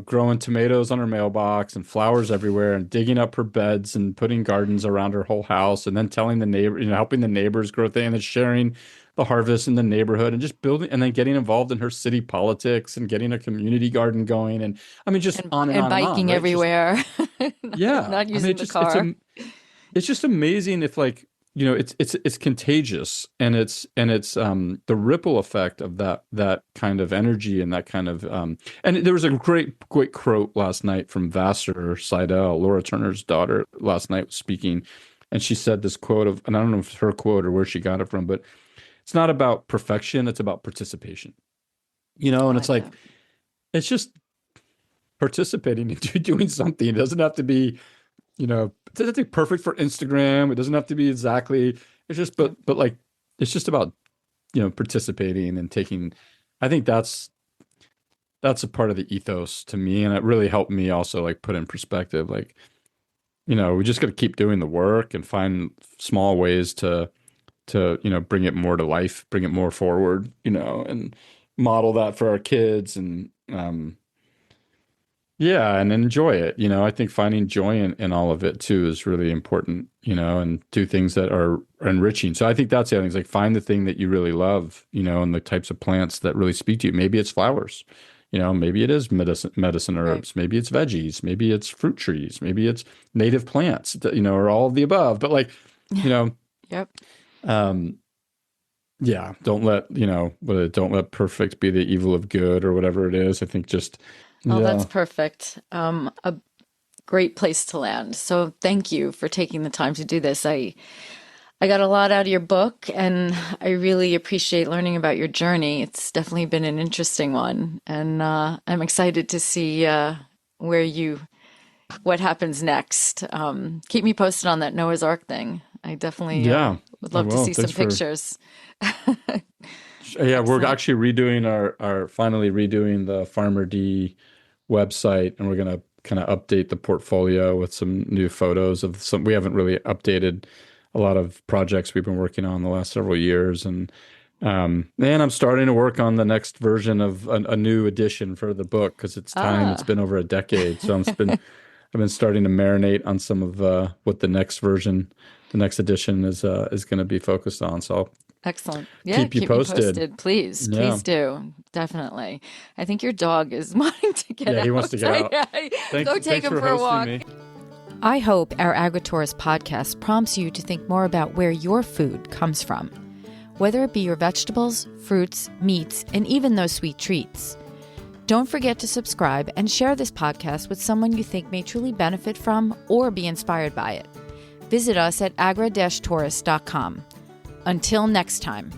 growing tomatoes on her mailbox and flowers everywhere and digging up her beds and putting gardens around her whole house and then telling the neighbor, helping the neighbors grow things and then sharing the harvest in the neighborhood and just building and then getting involved in her city politics and getting a community garden going. And I mean, just on and and on and on, biking right? everywhere. Yeah. Not I mean, using the car. it's just amazing if like, it's contagious and it's the ripple effect of that kind of energy and that kind of and there was a great quote last night from Vassar Seidel, Laura Turner's daughter, last night speaking, and she said this quote of, and I don't know if it's her quote or where she got it from, but it's not about perfection, it's about participation. I And like it's like that. it's just participating and doing something. It doesn't have to be it doesn't have to be perfect for Instagram. It doesn't have to be exactly. It's just, Yep. but like, it's just about, participating and taking. I think that's a part of the ethos to me, and it really helped me also like put in perspective. Like, we just got to keep doing the work and find small ways to bring it more to life, bring it more forward, and model that for our kids and yeah, and enjoy it. I think finding joy in all of it too is really important, and do things that are enriching. So I think that's the other thing, is like find the thing that you really love, and the types of plants that really speak to you. Maybe it's flowers, maybe it is medicine Right. herbs, maybe it's veggies, maybe it's fruit trees, maybe it's native plants, or all of the above. But like, you know, Yep. um, yeah, don't let perfect be the evil of good or whatever it is. I think just, Oh, that's yeah. perfect. A great place to land. So thank you for taking the time to do this. I got a lot out of your book, and I really appreciate learning about your journey. It's definitely been an interesting one, and I'm excited to see where what happens next. Keep me posted on that Noah's Ark thing. I definitely Yeah, would I love to will. see Thanks some for, pictures. yeah, we're Excellent. actually redoing our finally redoing the Farmer D website, and we're gonna kind of update the portfolio with some new photos of some. We haven't really updated a lot of projects we've been working on the last several years, and I'm starting to work on the next version of a new edition for the book because it's time. It's Ah, been over a decade, so I've been starting to marinate on some of what the next edition is going to be focused on. So I'll excellent. Yeah, keep you keep me posted. posted, please. Yeah. Please do. Definitely. I think your dog is wanting to get Yeah, he wants out. to get out. Go take Thanks him for for a hosting walk. me. I hope our Agritourist podcast prompts you to think more about where your food comes from, whether it be your vegetables, fruits, meats, and even those sweet treats. Don't forget to subscribe and share this podcast with someone you think may truly benefit from or be inspired by it. Visit us at agra-tourist.com. Until next time.